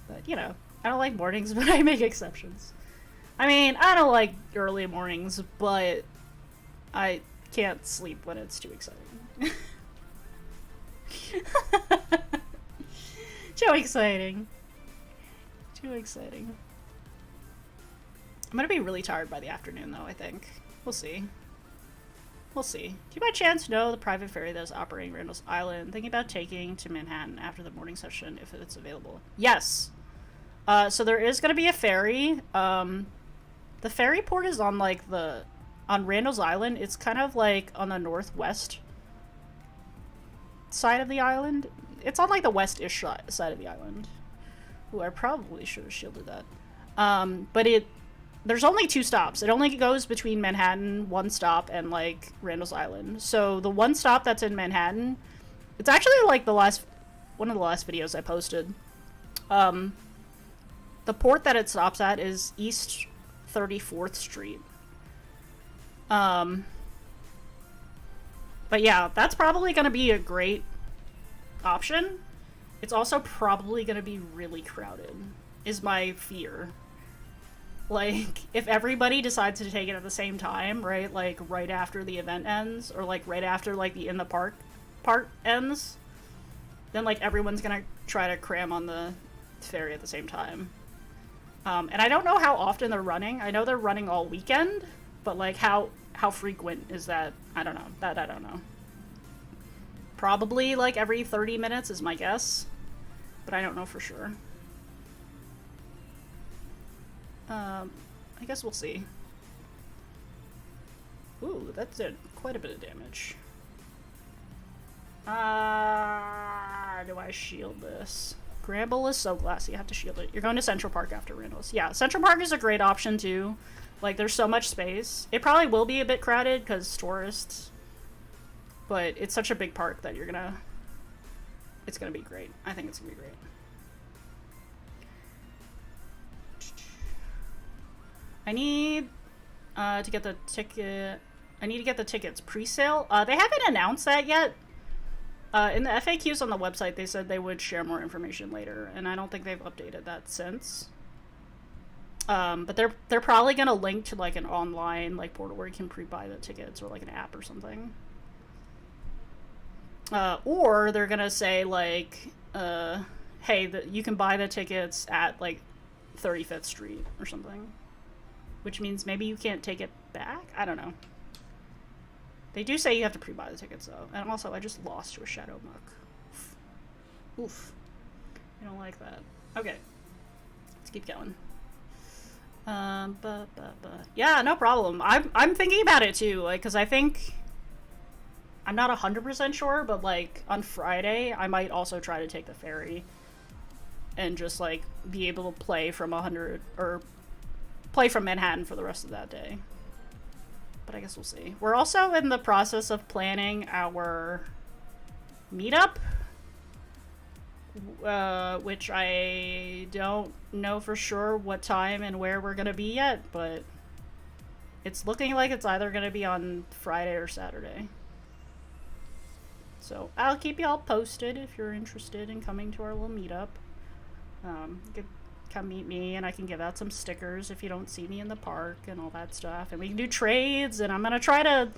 S1: But you know, I don't like mornings, but I make exceptions. I mean, I don't like early mornings, but I can't sleep when it's too exciting. Too exciting. Too exciting. I'm gonna be really tired by the afternoon, though, I think. We'll see. We'll see. Do you by chance know the private ferry that is operating Randall's Island? Thinking about taking to Manhattan after the morning session if it's available. Yes! So there is gonna be a ferry. The ferry port is on, like, on Randall's Island. It's kind of, like, on the northwest side of the island. It's on, like, the west-ish side of the island. Ooh, I probably should have shielded that. But there's only 2 stops. It only goes between Manhattan, 1 stop, and, like, Randall's Island. So the 1 stop that's in Manhattan, it's actually, like, one of the last videos I posted. The port that it stops at is East 34th Street. But yeah, that's probably gonna be a great option. It's also probably gonna be really crowded, is my fear. Like, if everybody decides to take it at the same time, right? Like, right after the event ends, or, like, right after, like, the in the park part ends, then, like, everyone's gonna try to cram on the ferry at the same time. And I don't know how often they're running. I know they're running all weekend, but, like, how frequent is that? I don't know. That I don't know. Probably, like, every 30 minutes is my guess, but I don't know for sure. I guess we'll see. Ooh, that did quite a bit of damage. Do I shield this? Gramble is so glassy, you have to shield it. You're going to Central Park after Randall's. Yeah, Central Park is a great option too. Like, there's so much space. It probably will be a bit crowded because tourists, but it's such a big park that it's gonna be great. I think it's gonna be great. I need to get the ticket. I need to get the tickets pre-sale. They haven't announced that yet. In the FAQs on the website, they said they would share more information later, and I don't think they've updated that since. But they're probably gonna link to like an online like portal where you can pre-buy the tickets, or like an app or something. Or they're gonna say like, hey, you can buy the tickets at like 35th Street or something. Which means maybe you can't take it back? I don't know. They do say you have to pre-buy the tickets, though. And also, I just lost to a Shadow Muck. Oof. I don't like that. Okay. Let's keep going. Yeah, no problem. I'm thinking about it, too. Like, because I think... I'm not 100% sure, but, like, on Friday, I might also try to take the ferry. And just, like, be able to play from 100... or... play from Manhattan for the rest of that day. But I guess we'll see. We're also in the process of planning our meetup, which I don't know for sure what time and where we're gonna be yet, but it's looking like it's either gonna be on Friday or Saturday. So I'll keep y'all posted if you're interested in coming to our little meetup. You could come meet me, and I can give out some stickers if you don't see me in the park and all that stuff. And we can do trades, and I'm going to try to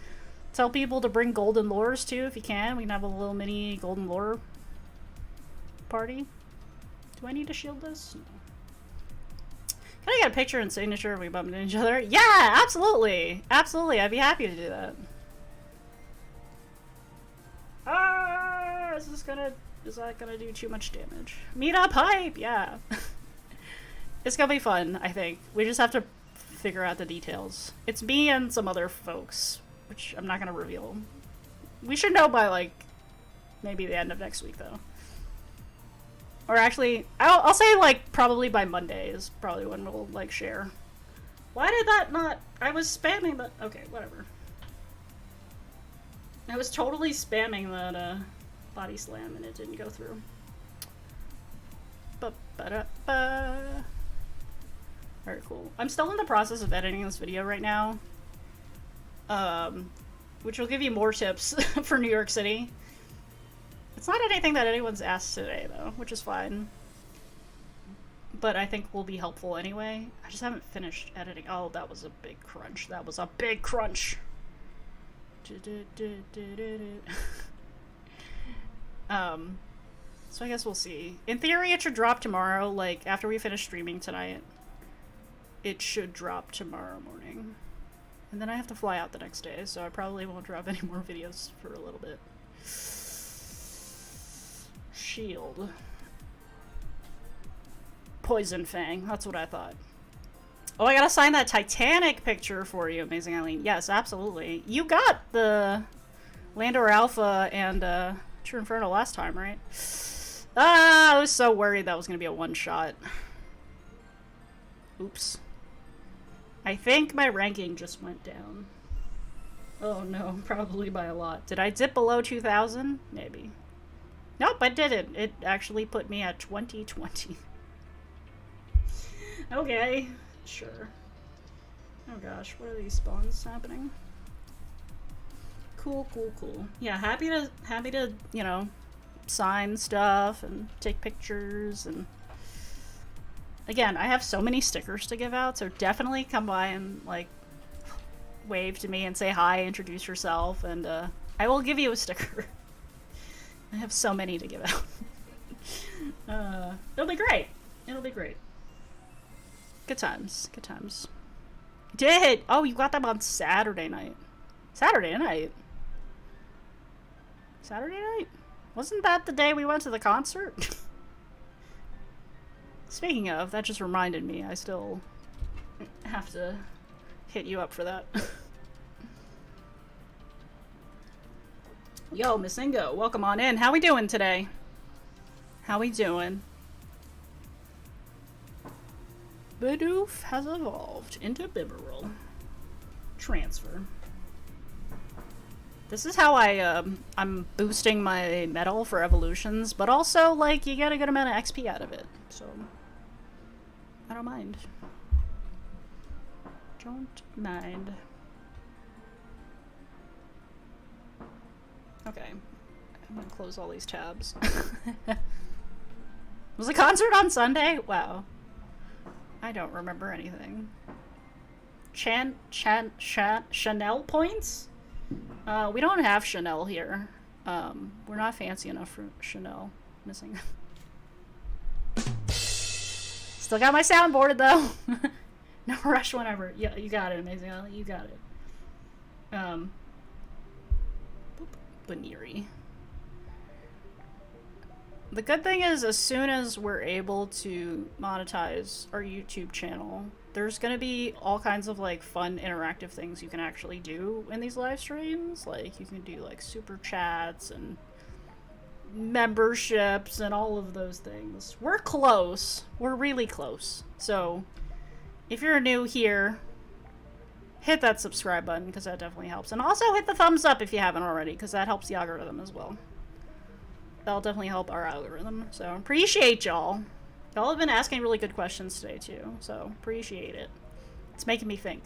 S1: tell people to bring golden lures, too, if you can. We can have a little mini golden lure party. Do I need to shield this? No. Can I get a picture and signature if we bump into each other? Yeah, absolutely! Absolutely, I'd be happy to do that. Ah, is that gonna do too much damage? Meetup hype, yeah. It's gonna be fun, I think. We just have to figure out the details. It's me and some other folks, which I'm not gonna reveal. We should know by, like, maybe the end of next week, though. Or actually, I'll say, like, probably by Monday is probably when we'll, like, share. Why did that not... I was spamming the... Okay, whatever. I was totally spamming that, body slam and it didn't go through. Ba-ba-da-ba. Very cool. I'm still in the process of editing this video right now. Which will give you more tips for New York City. It's not anything that anyone's asked today, though, which is fine. But I think will be helpful anyway. I just haven't finished editing. Oh, that was a big crunch. That was a big crunch. So I guess we'll see. In theory, it should drop tomorrow, like, after we finish streaming tonight. It should drop tomorrow morning. And then I have to fly out the next day, so I probably won't drop any more videos for a little bit. Shield. Poison Fang, that's what I thought. Oh, I gotta sign that Titanic picture for you, Amazing Eileen. Yes, absolutely. You got the Landor Alpha and True Inferno last time, right? Ah, I was so worried that was gonna be a one-shot. Oops. I think my ranking just went down. Oh no, probably by a lot. Did I dip below 2,000? Maybe. Nope, I didn't. It actually put me at 2020. Okay, sure. Oh gosh, what are these spawns happening? Cool, cool, cool. Yeah, happy to, you know, sign stuff and take pictures and... Again, I have so many stickers to give out, so definitely come by and, like, wave to me and say hi, introduce yourself, and I will give you a sticker. I have so many to give out. It'll be great. It'll be great. Good times. Good times. Did! Oh, you got them on Saturday night. Saturday night? Saturday night? Wasn't that the day we went to the concert? Speaking of, that just reminded me, I still have to hit you up for that. Yo, Miss Ingo, welcome on in. How we doing today? How we doing? Bidoof has evolved into Bibarel. Transfer. This is how I'm boosting my medal for evolutions, but also, like, you get a good amount of XP out of it, so... I don't mind. Don't mind. Okay. I'm gonna close all these tabs. Was the concert on Sunday? Wow. I don't remember anything. Chanel points? We don't have Chanel here. We're not fancy enough for Chanel. Missing. Still got my soundboard though. No rush whenever. Yeah, you got it, Amazing Ali. You got it. Baniri. The good thing is, as soon as we're able to monetize our YouTube channel, there's gonna be all kinds of, like, fun interactive things you can actually do in these live streams. Like, you can do, like, super chats and memberships and all of those things. We're close. We're really close. So, if you're new here, hit that subscribe button, because that definitely helps. And also hit the thumbs up if you haven't already, because that helps the algorithm as well. That'll definitely help our algorithm. So, appreciate y'all. Y'all have been asking really good questions today, too. So, appreciate it. It's making me think.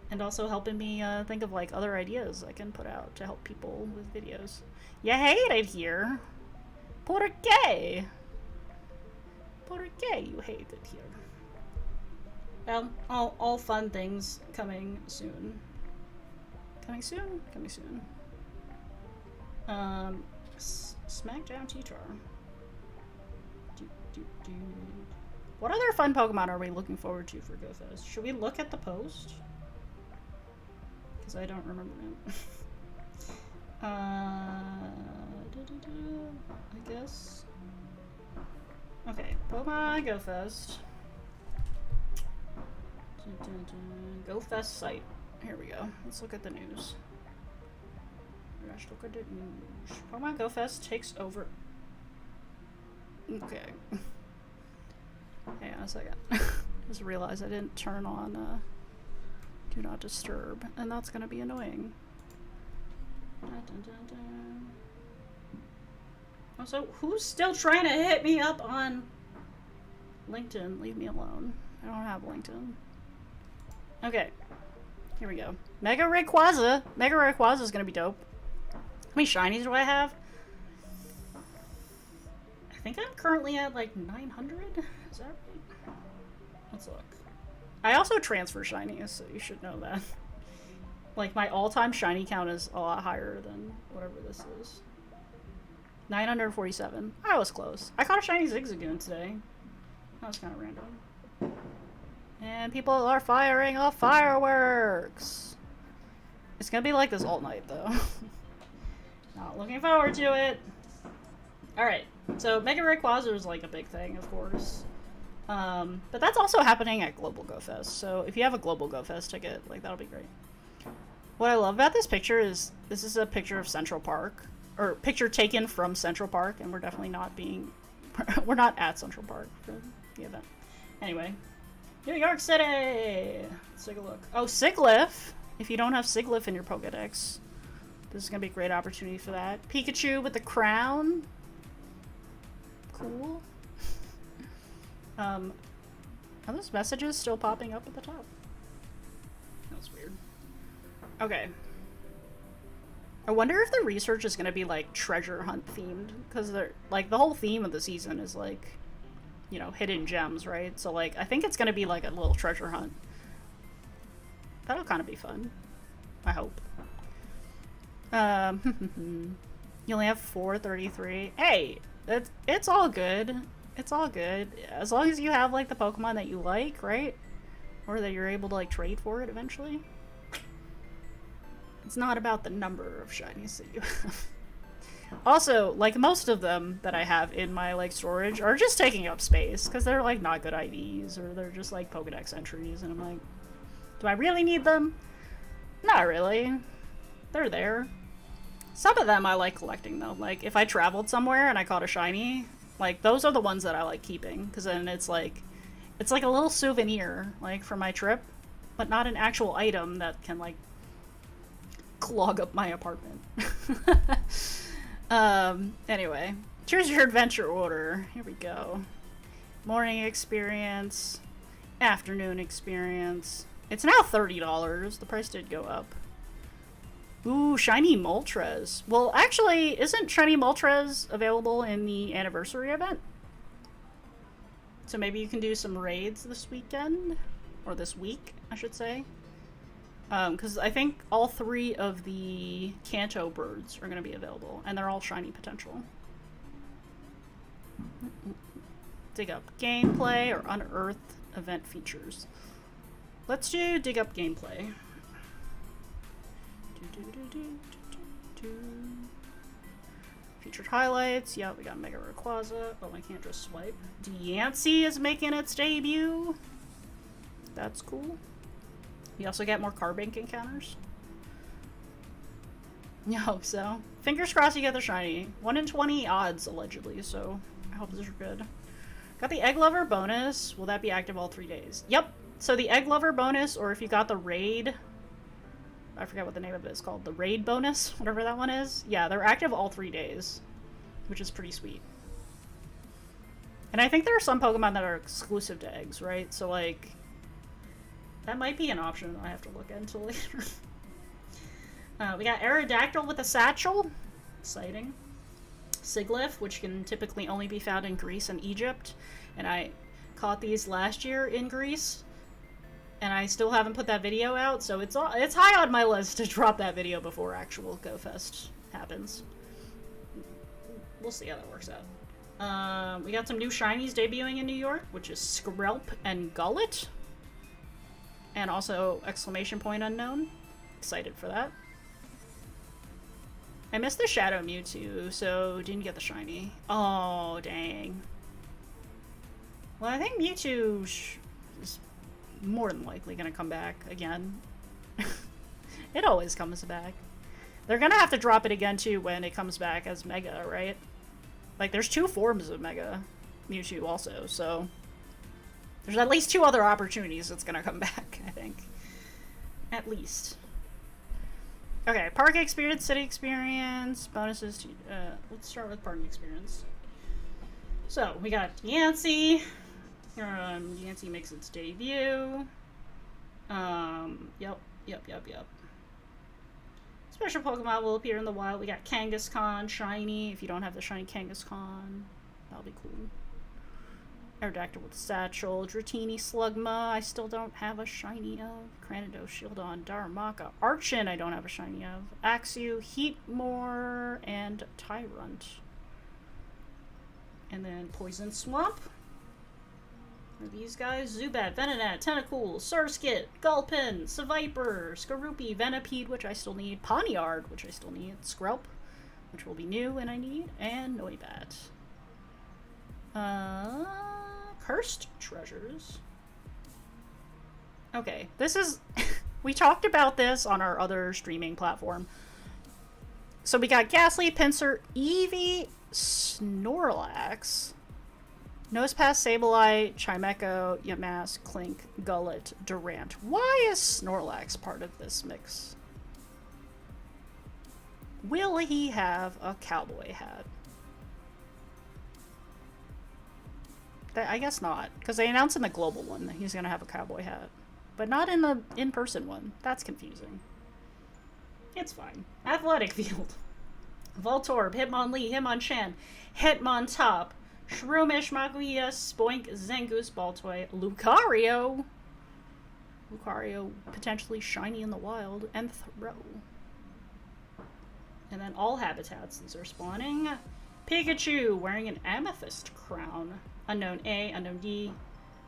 S1: And also helping me think of, like, other ideas I can put out to help people with videos. You hate it here. ¿Por qué? ¿Por qué you hate it here? Well, all fun things coming soon. Coming soon? Coming soon. Smackdown T-Tar. What other fun Pokemon are we looking forward to for GoFest? Should we look at the post? Because I don't remember I guess. Okay, Pokemon Go Fest. Go Fest site. Here we go. Let's look at the news. Let's look at the news. Pokemon Go Fest takes over. Okay. Hang on a second. Just realized I didn't turn on Do Not Disturb, and that's gonna be annoying. Also, who's still trying to hit me up on LinkedIn? Leave me alone. I don't have LinkedIn. Okay. Here we go. Mega Rayquaza. Mega Rayquaza is gonna be dope. How many shinies do I have? I think I'm currently at like 900. Is that right? Let's look. I also transfer shinies, so you should know that. Like, my all-time shiny count is a lot higher than whatever this is. 947. I was close. I caught a shiny Zigzagoon today. That was kind of random. And people are firing off fireworks. It's gonna be like this all night, though. Not looking forward to it. Alright, so Mega Rayquaza is like a big thing, of course. But that's also happening at Global Go Fest, so if you have a Global Go Fest ticket, like, that'll be great. What I love about this picture is, this is a picture of Central Park, or picture taken from Central Park, and we're definitely not being, we're not at Central Park for the event. Anyway, New York City! Let's take a look. Oh, Siglif! If you don't have Siglif in your Pokedex, this is gonna be a great opportunity for that. Pikachu with the crown. Cool. Are those messages still popping up at the top? That was weird. Okay. I wonder if the research is gonna be like treasure hunt themed, because they're like the whole theme of the season is like, you know, hidden gems, right? So like I think it's gonna be like a little treasure hunt. That'll kind of be fun. I hope. You only have 433. Hey, it's all good. It's all good. As long as you have like the Pokemon that you like, right? Or that you're able to like trade for it eventually. It's not about the number of shinies that you have. Also, like most of them that I have in my like storage are just taking up space because they're like not good IVs or they're just like Pokedex entries, and I'm like, do I really need them? Not really. They're there. Some of them I like collecting though. Like if I traveled somewhere and I caught a shiny, like those are the ones that I like keeping, because then it's like a little souvenir like for my trip, but not an actual item that can like clog up my apartment. Anyway, choose your adventure order. Here we go. Morning experience, afternoon experience. It's now $30. The price did go up. Ooh, shiny Moltres. Well, actually, isn't shiny Moltres available in the anniversary event? So maybe you can do some raids this weekend, or this week, I should say. Because I think all 3 of the Kanto birds are going to be available, and they're all shiny potential. Dig up gameplay or unearth event features. Let's do dig up gameplay. Featured highlights. Yeah, we got Mega Rayquaza. Oh, I can't just swipe. Deancey is making its debut. That's cool. You also get more Carbink encounters. I hope so. Fingers crossed you get the shiny. 1 in 20 odds, allegedly, so I hope these are good. Got the Egg Lover bonus. Will that be active all 3 days? Yep. So the Egg Lover bonus, or if you got the raid, I forget what the name of it is called, the raid bonus, whatever that one is. Yeah, they're active all 3 days, which is pretty sweet. And I think there are some Pokemon that are exclusive to eggs, right? So like, that might be an option I have to look into later. We got Aerodactyl with a satchel. Exciting. Siglif, which can typically only be found in Greece and Egypt. And I caught these last year in Greece. And I still haven't put that video out, so it's high on my list to drop that video before actual Go Fest happens. We'll see how that works out. We got some new shinies debuting in New York, which is Skrelp and Gullet. And also exclamation point unknown. Excited for that. I missed the Shadow Mewtwo, so didn't get the shiny. Oh, dang. Well, I think Mewtwo is more than likely gonna come back again. It always comes back. They're gonna have to drop it again, too, when it comes back as Mega, right? Like, there's 2 forms of Mega Mewtwo also, so... There's at least 2 other opportunities it's gonna come back, I think. At least. Okay, park experience, city experience, bonuses to... let's start with park experience. So, we got Yancey. Yancey makes its debut. Yep. Special Pokemon will appear in the wild. We got Kangaskhan, shiny. If you don't have the shiny Kangaskhan, that'll be cool. Aerodactyl with Satchel. Dratini, Slugma. I still don't have a shiny of. Cranidos, Shieldon, Darumaka. Archon, I don't have a shiny of. Axew, Heatmore, and Tyrant. And then Poison Swamp. Are these guys? Zubat, Venonat, Tentacool, Surskit, Gulpin, Seviper, Skorupi, Venipede, which I still need, Pawniard, which I still need, Skrelp, which will be new and I need, and Noibat. Cursed Treasures. Okay, this is... we talked about this on our other streaming platform. So we got Ghastly, Pinsir, Eevee, Snorlax, Nosepass, Sableye, Chimecho, Yamask, Clink, Gullet, Durant. Why is Snorlax part of this mix? Will he have a cowboy hat? I guess not, because they announced in the global one that he's going to have a cowboy hat. But not in the in-person one. That's confusing. It's fine. Athletic Field. Voltorb, Hitmonlee, Hitmonchan, Hitmontop, Shroomish, Maguia, Spoink, Zangoose, Baltoy, Lucario. Lucario potentially shiny in the wild, and Throw. And then all habitats, these are spawning. Pikachu wearing an amethyst crown. Unknown A, unknown D.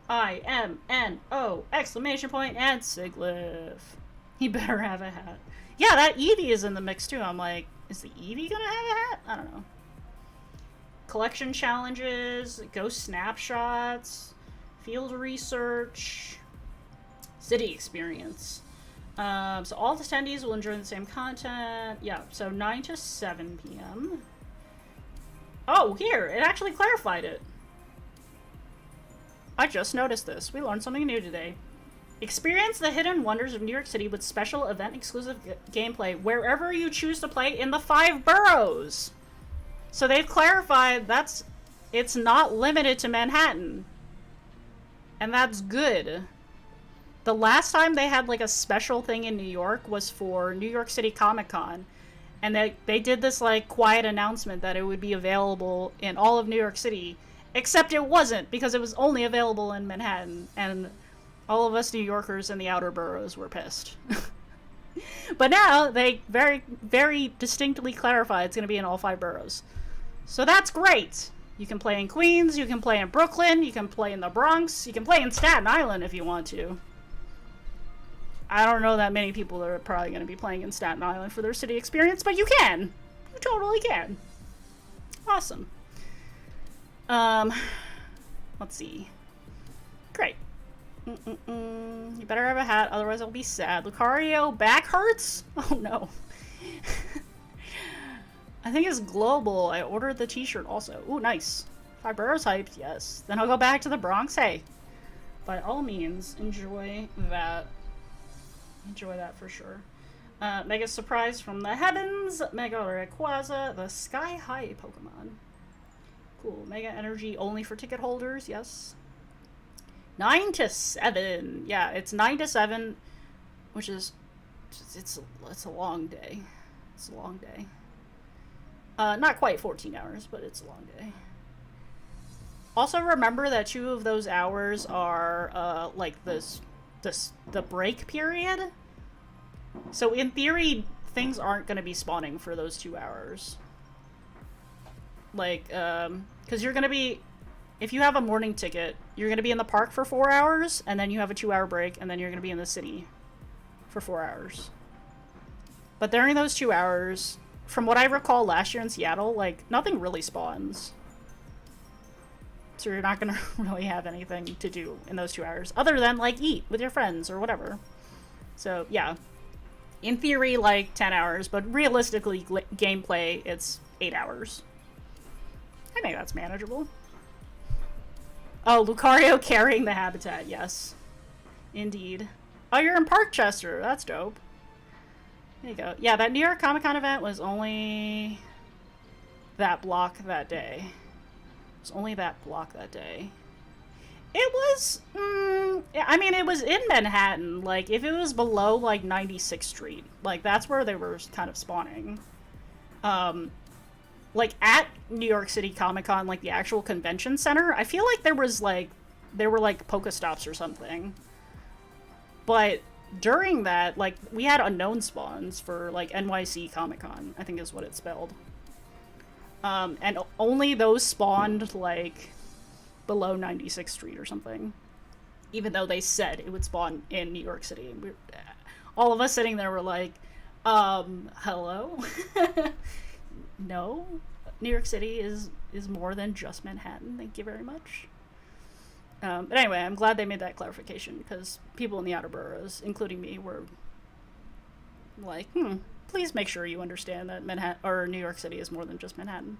S1: I-M-N-O! Exclamation point, and Siglif. He better have a hat. Yeah, that Eevee is in the mix too. I'm like, is the Eevee gonna have a hat? I don't know. Collection challenges, ghost snapshots, field research, city experience. So all the attendees will enjoy the same content. Yeah, so 9 to 7 p.m. Oh, here, it actually clarified it. I just noticed this. We learned something new today. Experience the hidden wonders of New York City with special event-exclusive gameplay wherever you choose to play in the 5 boroughs. So they've clarified it's not limited to Manhattan. And that's good. The last time they had like a special thing in New York was for New York City Comic Con. And they did this like quiet announcement that it would be available in all of New York City. Except it wasn't, because it was only available in Manhattan. And all of us New Yorkers in the outer boroughs were pissed. But now they very, very distinctly clarify it's going to be in all 5 boroughs. So that's great. You can play in Queens, you can play in Brooklyn, you can play in the Bronx, you can play in Staten Island if you want to. I don't know that many people that are probably going to be playing in Staten Island for their city experience, but you can. You totally can. Awesome. Let's see. Great. You better have a hat, otherwise I'll be sad. Lucario, back hurts? Oh no. I think it's global. I ordered the t-shirt also. Ooh, nice. 5 boroughs hyped, yes. Then I'll go back to the Bronx. Hey, by all means, enjoy that. Enjoy that for sure. Mega Surprise from the Heavens. Mega Rayquaza, the Sky High Pokemon. Cool. Mega Energy only for ticket holders, yes. 9 to 7. Yeah, it's 9 to 7, which is... It's a long day. It's a long day. Not quite 14 hours, but it's a long day. Also remember that 2 of those hours are, like, the break period. So in theory, things aren't going to be spawning for those 2 hours. Like, because you're going to be... If you have a morning ticket, you're going to be in the park for 4 hours, and then you have a 2-hour break, and then you're going to be in the city for 4 hours. But during those 2 hours, from what I recall last year in Seattle, like, nothing really spawns. So you're not gonna really have anything to do in those 2 hours, other than, like, eat with your friends or whatever. So, yeah. In theory, like, 10 hours, but realistically, gameplay, it's 8 hours. I think that's manageable. Oh, Lucario carrying the habitat, yes. Indeed. Oh, you're in Parkchester. That's dope. There you go. Yeah, that New York Comic Con event was only that block that day. It was only that block that day. It was, I mean, it was in Manhattan. Like, if it was below, like, 96th Street, like, that's where they were kind of spawning. Like, at New York City Comic Con, like, the actual convention center, I feel like there was, like, there were, like, Pokestops or something. But during that, like, we had unknown spawns for, like, NYC Comic Con, I think is what it spelled. And only those spawned, like, below 96th Street or something. Even though they said it would spawn in New York City. And all of us sitting there were like, hello? No? New York City is more than just Manhattan. Thank you very much. But anyway, I'm glad they made that clarification, because people in the outer boroughs, including me, were like, please make sure you understand that Manhattan or New York City is more than just Manhattan.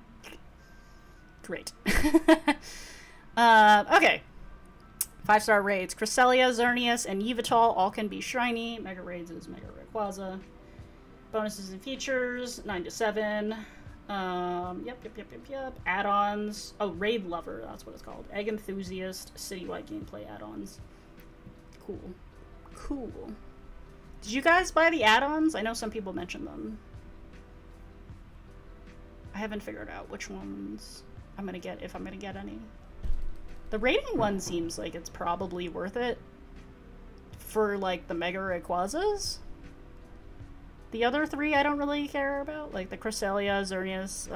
S1: Great. Okay. 5-star raids. Cresselia, Xerneas, and Yveltal all can be shiny. Mega raids is Mega Rayquaza. Bonuses and features, 9 to 7. Yep. Add-ons. Oh, Raid Lover, that's what it's called. Egg Enthusiast, citywide gameplay add-ons. Cool. Did you guys buy the add-ons? I know some people mentioned them. I haven't figured out which ones I'm gonna get, if I'm gonna get any. The rating one seems like it's probably worth it for, like, the Mega Rayquazas. The other 3 I don't really care about, like the Cresselia, Xerneas,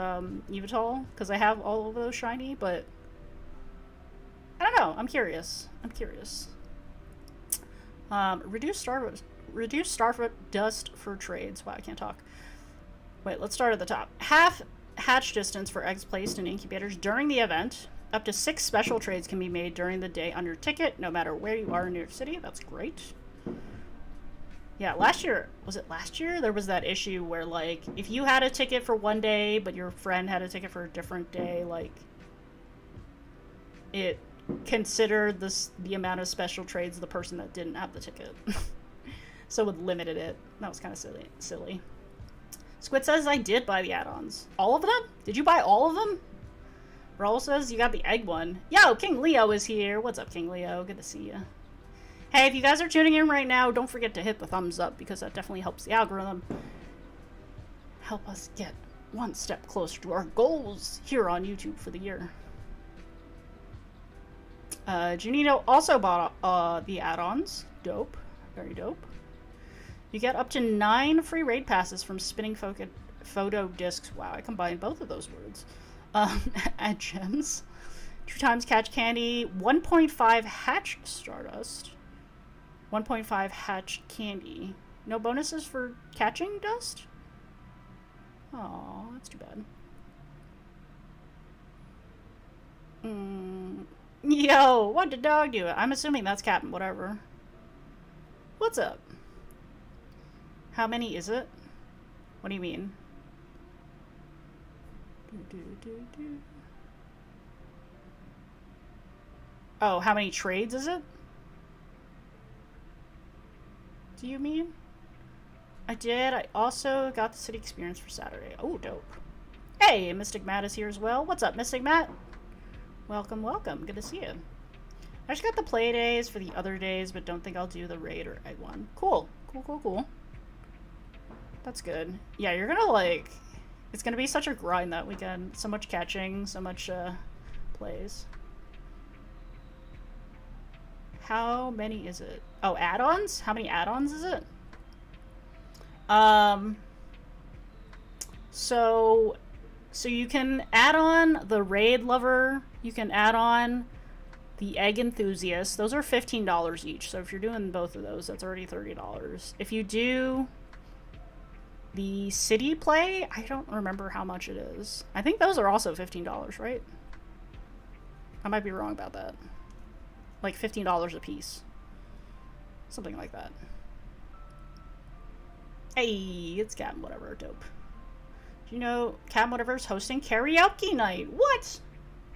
S1: Yveltal, because I have all of those shiny, but I don't know. I'm curious. Reduce Starfoot dust for trades. Wow, I can't talk. Wait, let's start at the top. Half hatch distance for eggs placed in incubators during the event. Up to 6 special trades can be made during the day on your ticket, no matter where you are in New York City. That's great. Yeah, last year, was it last year? There was that issue where, like, if you had a ticket for one day, but your friend had a ticket for a different day, like, it considered the amount of special trades the person that didn't have the ticket. So it limited it. That was kind of silly. Squid says I did buy the add-ons. All of them? Did you buy all of them? Raul says you got the egg one. Yo, King Leo is here. What's up, King Leo? Good to see you. Hey, if you guys are tuning in right now, don't forget to hit the thumbs up, because that definitely helps the algorithm. Help us get one step closer to our goals here on YouTube for the year. Janito also bought the add-ons. Dope. Very dope. You get up to 9 free raid passes from spinning photo discs. Wow, I combined both of those words. At gems. 2 times catch candy. 1.5 hatch stardust. 1.5 hatch candy. No bonuses for catching dust? Oh, that's too bad. Yo, what did dog do? I'm assuming that's Captain whatever. What's up? How many is it? What do you mean? Oh, how many trades is it? Do you mean? I did. I also got the city experience for Saturday. Oh, dope. Hey, Mystic Matt is here as well. What's up, Mystic Matt? Welcome, welcome. Good to see you. I just got the play days for the other days, but don't think I'll do the raid or egg one. Cool. Cool. That's good. Yeah, you're gonna, like... It's gonna be such a grind that weekend. So much catching, so much, plays. How many is it? Oh, add-ons? How many add-ons is it? So you can add on the Raid Lover. You can add on the Egg Enthusiast. Those are $15 each. So if you're doing both of those, that's already $30. If you do... The City Play, I don't remember how much it is. I think those are also $15, right? I might be wrong about that. Like $15 a piece. Something like that. Hey, it's Captain Whatever, dope. Do you know Captain Whatever is hosting karaoke night? What?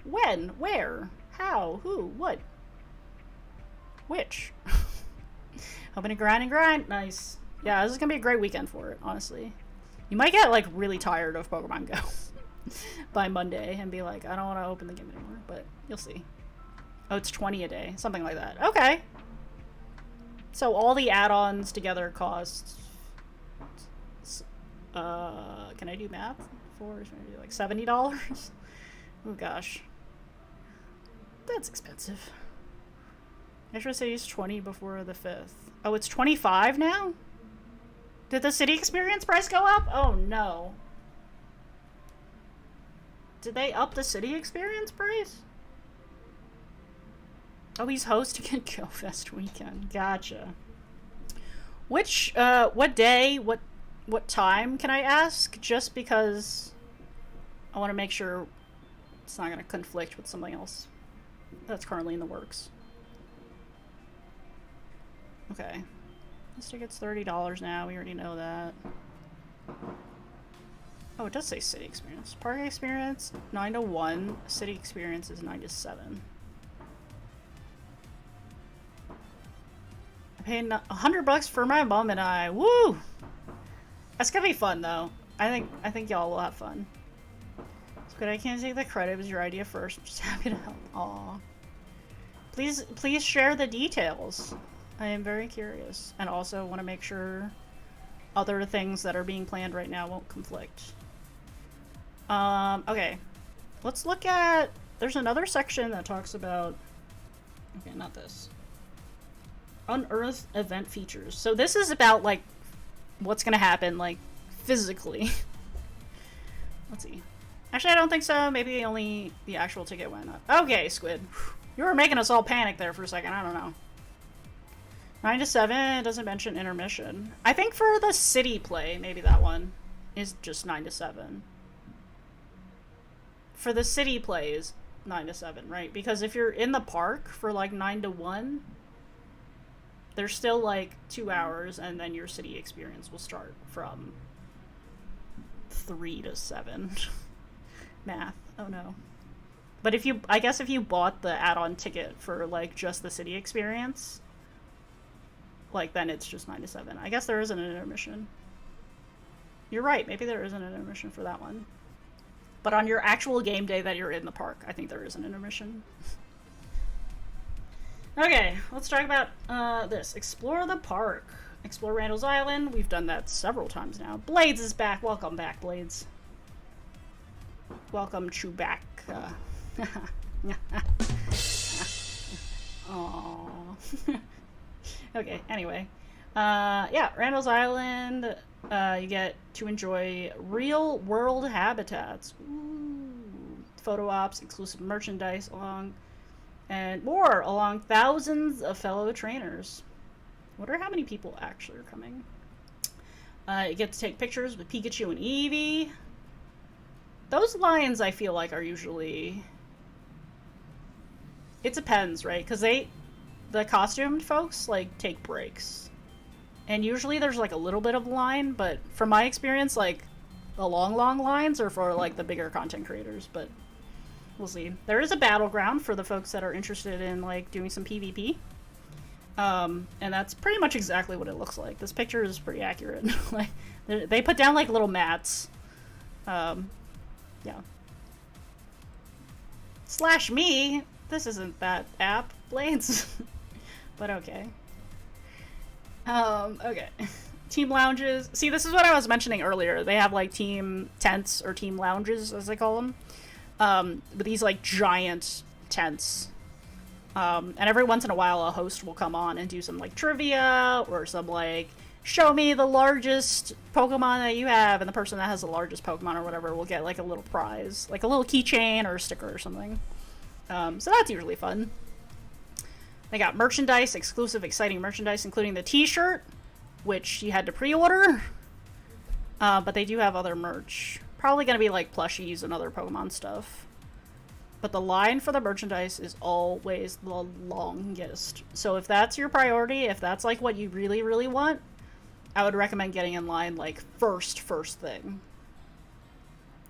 S1: When? Where? How? Who? What? Which? Hoping to grind and grind. Nice. Yeah, this is gonna be a great weekend for it, honestly. You might get, like, really tired of Pokemon Go by Monday and be like, I don't want to open the game anymore, but you'll see. Oh, it's 20 a day. Something like that. Okay. So all the add-ons together cost... can I do math? Like $70? Oh, gosh. That's expensive. I should say it's 20 before the 5th. Oh, it's 25 now? Did the city experience price go up? Oh, no. Did they up the city experience price? Oh, he's hosting a GoFest weekend. Gotcha. Which, what day, what time, can I ask? Just because I want to make sure it's not going to conflict with something else that's currently in the works. Okay. This ticket's $30 now. We already know that. Oh, it does say city experience. Park experience, 9 to 1. City experience is 9 to 7. I paid $100 for my mom and I. Woo! That's gonna be fun, though. I think y'all will have fun. It's good I can't take the credit. It was your idea first. I'm just happy to help. Aw. Please share the details. I am very curious, and also want to make sure other things that are being planned right now won't conflict. Okay. Let's look at... There's another section that talks about... Okay, not this. Unearthed event features. So this is about, like, what's gonna happen, like, physically. Let's see. Actually, I don't think so. Maybe only the actual ticket went up. Okay, Squid. You were making us all panic there for a second. I don't know. 9 to 7 doesn't mention intermission. I think for the city play, maybe that one is just 9 to 7. For the city play is 9 to 7, right? Because if you're in the park for like 9 to 1, there's still like 2 hours, and then your city experience will start from 3 to 7. Math. Oh no. But if you, I guess if you bought the add-on ticket for like just the city experience, like, then it's just 9 to 7. I guess there isn't an intermission. You're right, maybe there isn't an intermission for that one. But on your actual game day that you're in the park, I think there is an intermission. Okay, let's talk about this. Explore the park. Explore Randall's Island. We've done that several times now. Blades is back. Welcome back, Blades. Welcome to back. Aww. Okay, anyway. Yeah, Randall's Island, you get to enjoy real-world habitats. Ooh. Photo ops, exclusive merchandise, and more along thousands of fellow trainers. Wonder how many people actually are coming. You get to take pictures with Pikachu and Eevee. Those lines, I feel like, are usually... It depends, right? Because the costumed folks, like, take breaks. And usually there's, like, a little bit of line, but from my experience, like, the long lines are for, like, the bigger content creators, but we'll see. There is a battleground for the folks that are interested in, like, doing some PvP. And that's pretty much exactly what it looks like. This picture is pretty accurate. Like, they put down, like, little mats. Yeah. Slash me! This isn't that app, Blades. But okay. Okay. Team lounges. See, this is what I was mentioning earlier. They have, like, team tents, or team lounges, as they call them. With these, like, giant tents. And every once in a while, a host will come on and do some, like, trivia, or some, like, show me the largest Pokemon that you have, and the person that has the largest Pokemon or whatever will get, like, a little prize. Like a little keychain or a sticker or something. So that's usually fun. They got merchandise, exclusive, exciting merchandise, including the t-shirt, which you had to pre-order. But they do have other merch. Probably going to be like plushies and other Pokemon stuff. But the line for the merchandise is always the longest. So if that's your priority, if that's like what you really, really want, I would recommend getting in line like first thing.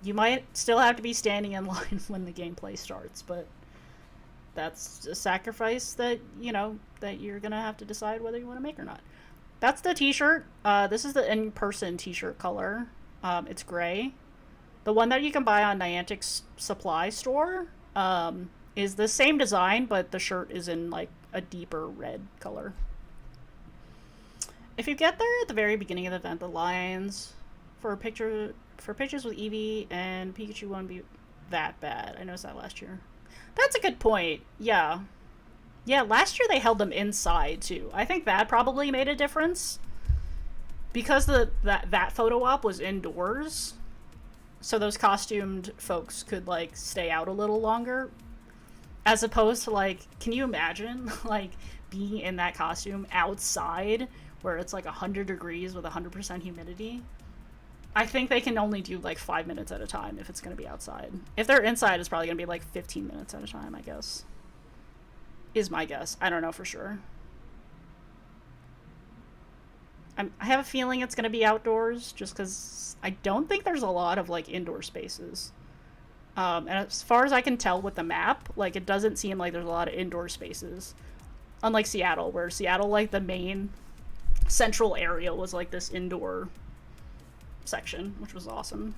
S1: You might still have to be standing in line when the gameplay starts, but that's a sacrifice that, you know, that you're going to have to decide whether you want to make or not. That's the t-shirt. This is the in-person t-shirt color. It's gray. The one that you can buy on Niantic's supply store is the same design, but the shirt is in like a deeper red color. If you get there at the very beginning of the event, the lines for pictures with Eevee and Pikachu won't be that bad. I noticed that last year. That's a good point. Yeah. Yeah, last year they held them inside too. I think that probably made a difference. Because that photo op was indoors, so those costumed folks could like stay out a little longer. As opposed to like, can you imagine like being in that costume outside where it's like 100 degrees with 100% humidity? I think they can only do like 5 minutes at a time if it's going to be outside. If they're inside, it's probably going to be like 15 minutes at a time, I guess. Is my guess. I don't know for sure. I have a feeling it's going to be outdoors just because I don't think there's a lot of like indoor spaces. And as far as I can tell with the map, like it doesn't seem like there's a lot of indoor spaces. Unlike Seattle, where Seattle, like the main central area was like this indoor section, which was awesome.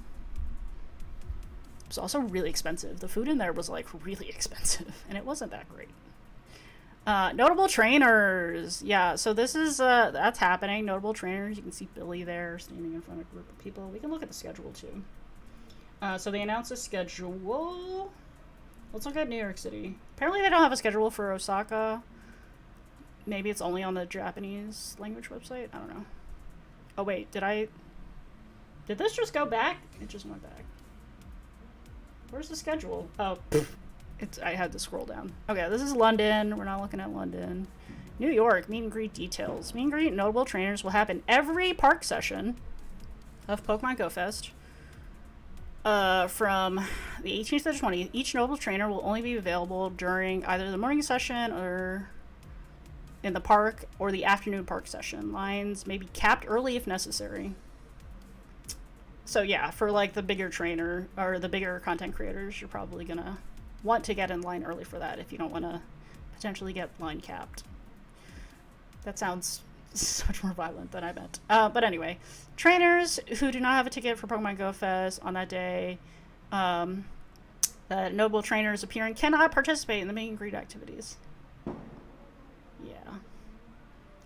S1: It was also really expensive. The food in there was like really expensive, and it wasn't that great. Notable trainers. Yeah, so this is, that's happening. Notable trainers. You can see Billy there standing in front of a group of people. We can look at the schedule too. So they announced a schedule. Let's look at New York City. Apparently they don't have a schedule for Osaka. Maybe it's only on the Japanese language website. I don't know. Oh wait, did this just go back? It just went back. Where's the schedule? Oh, I had to scroll down. Okay, this is London. We're not looking at London. New York, meet and greet details. Meet and greet notable trainers will happen every park session of Pokemon Go Fest. From the 18th to the 20th. Each notable trainer will only be available during either the morning session or in the park or the afternoon park session. Lines may be capped early if necessary. So yeah, for like the bigger trainer or the bigger content creators, you're probably gonna want to get in line early for that if you don't want to potentially get line capped. That sounds so much more violent than I meant. But anyway, trainers who do not have a ticket for Pokemon Go Fest on that day, the notable trainers appearing cannot participate in the meet and greet activities. Yeah.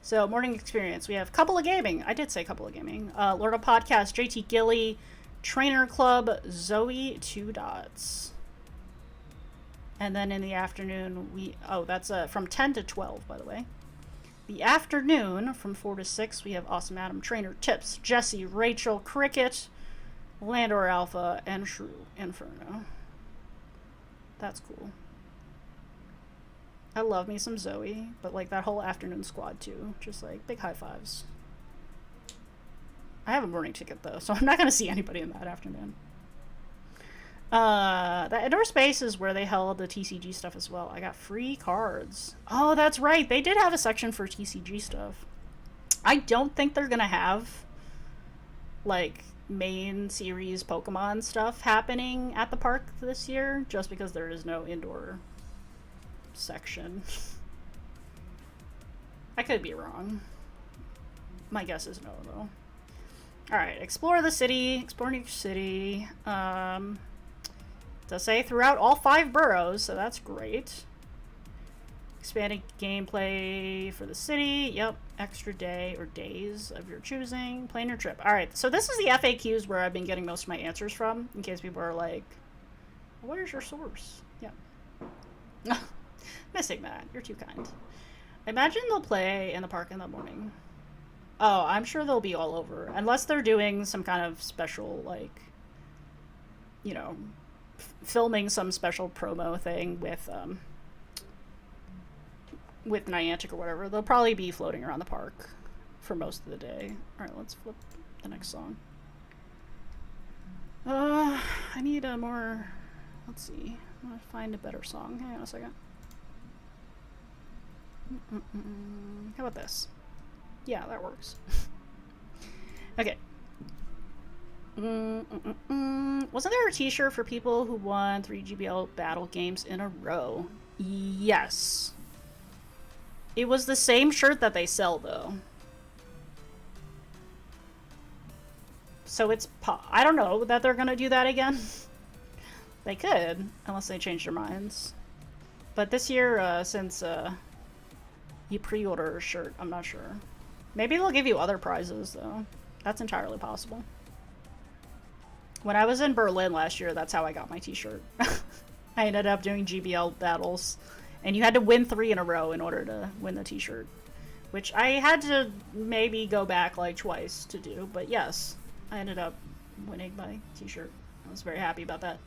S1: So, morning experience. We have Couple of Gaming. I did say Couple of Gaming. Lord of Podcast, JT Gilly, Trainer Club, Zoe, 2 dots. And then in the afternoon, that's from 10 to 12, by the way. The afternoon, from 4 to 6, we have Awesome Adam, Trainer Tips, Jesse, Rachel, Cricket, Landor Alpha, and Shrew Inferno. That's cool. I love me some Zoe, but like that whole afternoon squad too. Just like big high fives. I have a morning ticket though, so I'm not going to see anybody in that afternoon. The indoor space is where they held the TCG stuff as well. I got free cards. Oh, that's right. They did have a section for TCG stuff. I don't think they're gonna have like main series Pokemon stuff happening at the park this year, just because there is no indoor section. I could be wrong. My guess is no, though. Alright, explore the city. Explore New York City. Does say throughout all 5 boroughs, so that's great. Expanding gameplay for the city. Yep. Extra day or days of your choosing. Plan your trip. Alright, so this is the FAQs where I've been getting most of my answers from, in case people are like, where's your source? Yeah. Missing that. You're too kind. Imagine they'll play in the park in the morning. Oh, I'm sure they'll be all over. Unless they're doing some kind of special, like, you know, filming some special promo thing with Niantic or whatever. They'll probably be floating around the park for most of the day. Alright, let's flip the next song. I need a more... Let's see. I'm gonna find a better song. Hang on a second. How about this? Yeah, that works. Okay. Wasn't there a t-shirt for people who won 3 GBL battle games in a row? Yes. It was the same shirt that they sell, though. So it's... I don't know that they're gonna do that again. They could, unless they change their minds. But this year, since you pre-order a shirt, I'm not sure. Maybe they'll give you other prizes, though. That's entirely possible. When I was in Berlin last year, that's how I got my t-shirt. I ended up doing GBL battles, and you had to win 3 in a row in order to win the t-shirt. Which I had to maybe go back like twice to do, but yes, I ended up winning my t-shirt. I was very happy about that.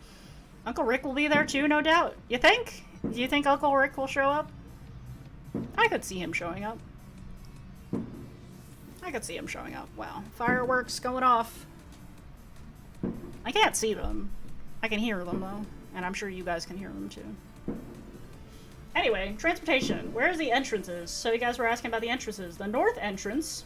S1: Uncle Rick will be there too, no doubt. You think? Do you think Uncle Rick will show up? I could see him showing up. I could see him showing up. Wow. Fireworks going off. I can't see them. I can hear them, though. And I'm sure you guys can hear them, too. Anyway, transportation. Where's the entrances? So you guys were asking about the entrances. The north entrance...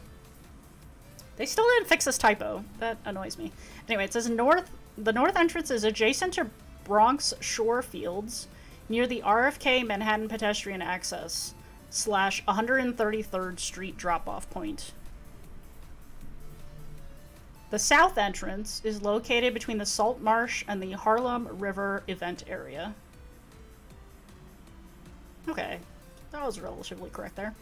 S1: They still didn't fix this typo. That annoys me. Anyway, it says the north entrance is adjacent to Bronx Shore Fields, near the RFK Manhattan Pedestrian Access / 133rd Street drop-off point. The south entrance is located between the Salt Marsh and the Harlem River event area. Okay, that was relatively correct there.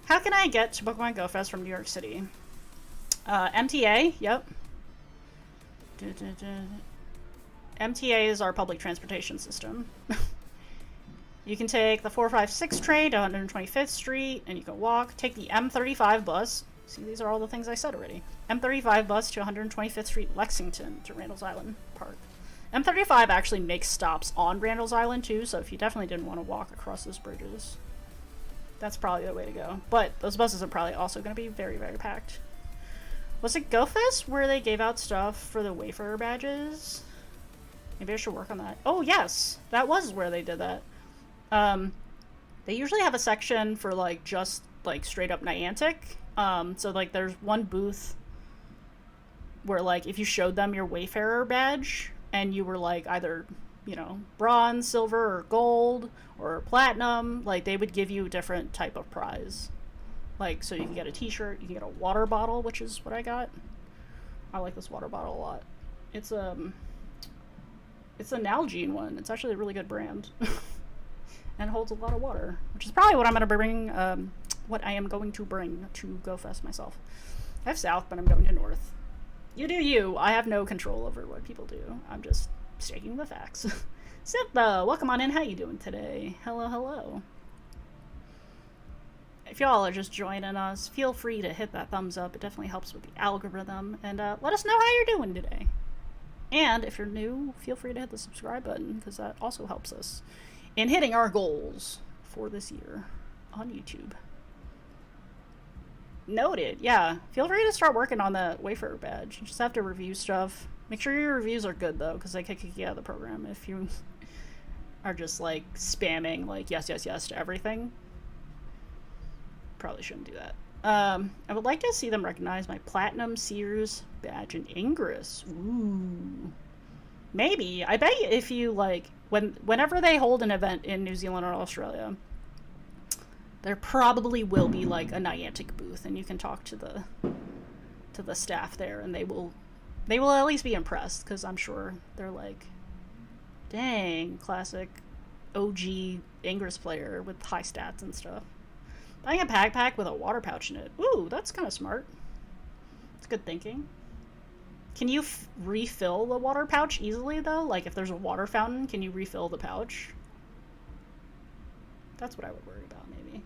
S1: How can I get to Pokemon Go Fest from New York City? MTA, yep. MTA is our public transportation system. You can take the 456 train to 125th Street, and you can walk. Take the M35 bus. See, these are all the things I said already. M35 bus to 125th Street, Lexington, to Randall's Island Park. M35 actually makes stops on Randall's Island, too, so if you definitely didn't want to walk across those bridges, that's probably the way to go. But those buses are probably also going to be very, very packed. Was it GoFest where they gave out stuff for the Wayfarer badges? Maybe I should work on that. Oh, yes! That was where they did that. They usually have a section for, like, just, like, straight-up Niantic. So, like, there's one booth where, like, if you showed them your Wayfarer badge and you were, like, either, you know, bronze, silver, or gold, or platinum, like, they would give you a different type of prize. Like, so you can get a t-shirt, you can get a water bottle, which is what I got. I like this water bottle a lot. It's an Nalgene one. It's actually a really good brand. And holds a lot of water, which is probably what I'm going to bring, what I am going to bring to GoFest myself. I have south, but I'm going to north. You do you. I have no control over what people do. I'm just stating the facts. Sitha, welcome on in. How you doing today? Hello, hello. If y'all are just joining us, feel free to hit that thumbs up. It definitely helps with the algorithm. And let us know how you're doing today. And if you're new, feel free to hit the subscribe button, because that also helps us in hitting our goals for this year on YouTube. Noted. Yeah, feel free to start working on the Wayfarer badge. You just have to review stuff. Make sure your reviews are good, though, because they can kick you out of the program if you are just, like, spamming, like, yes, yes, yes to everything. Probably shouldn't do that. I would like to see them recognize my Platinum Sears badge in Ingress. Ooh. Maybe. I bet if you, like, whenever they hold an event in New Zealand or Australia, there probably will be, like, a Niantic booth, and you can talk to the staff there, and they will at least be impressed, because I'm sure they're like, dang, classic OG Ingress player with high stats and stuff. Buying a backpack with a water pouch in it. Ooh, that's kind of smart. It's good thinking. Can you refill the water pouch easily, though? Like, if there's a water fountain, can you refill the pouch? That's what I would worry about, maybe.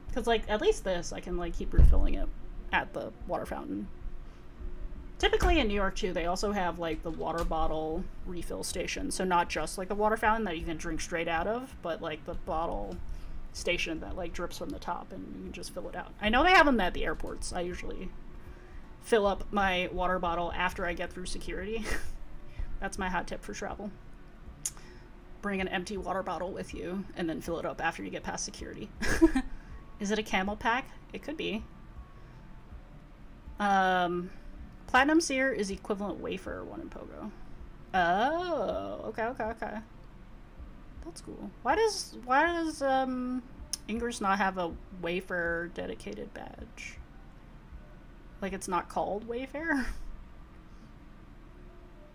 S1: Because, like, at least this, I can, like, keep refilling it at the water fountain. Typically in New York, too, they also have, like, the water bottle refill station. So not just, like, the water fountain that you can drink straight out of, but, like, the bottle station that, like, drips from the top and you can just fill it out. I know they have them at the airports. I usually fill up my water bottle after I get through security. That's my hot tip for travel. Bring an empty water bottle with you and then fill it up after you get past security. Is it a camel pack? It could be. Platinum Sear is equivalent Wayfarer one in Pogo. Oh, okay. That's cool. Why does Ingress not have a Wayfarer dedicated badge? Like it's not called Wayfarer?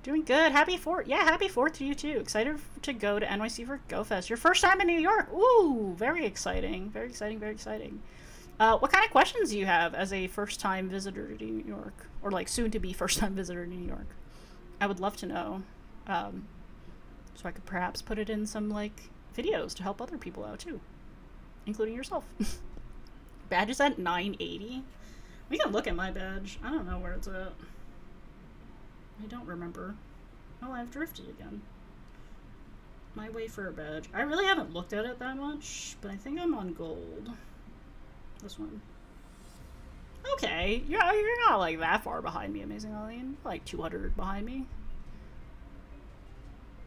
S1: Doing good. Happy 4th. Yeah, happy 4th to you too. Excited to go to NYC for GoFest. Your first time in New York. Ooh, very exciting. Very exciting. What kind of questions do you have as a first-time visitor to New York? Or like soon-to-be first-time visitor to New York? I would love to know. So I could perhaps put it in some like videos to help other people out too. Including yourself. Badge is at 980. We can look at my badge. I don't know where it's at. I don't remember. Oh, I've drifted again. My Wayfarer badge. I really haven't looked at it that much, but I think I'm on gold. This one. Okay, you're not like that far behind me, Amazing Eileen. Like 200 behind me.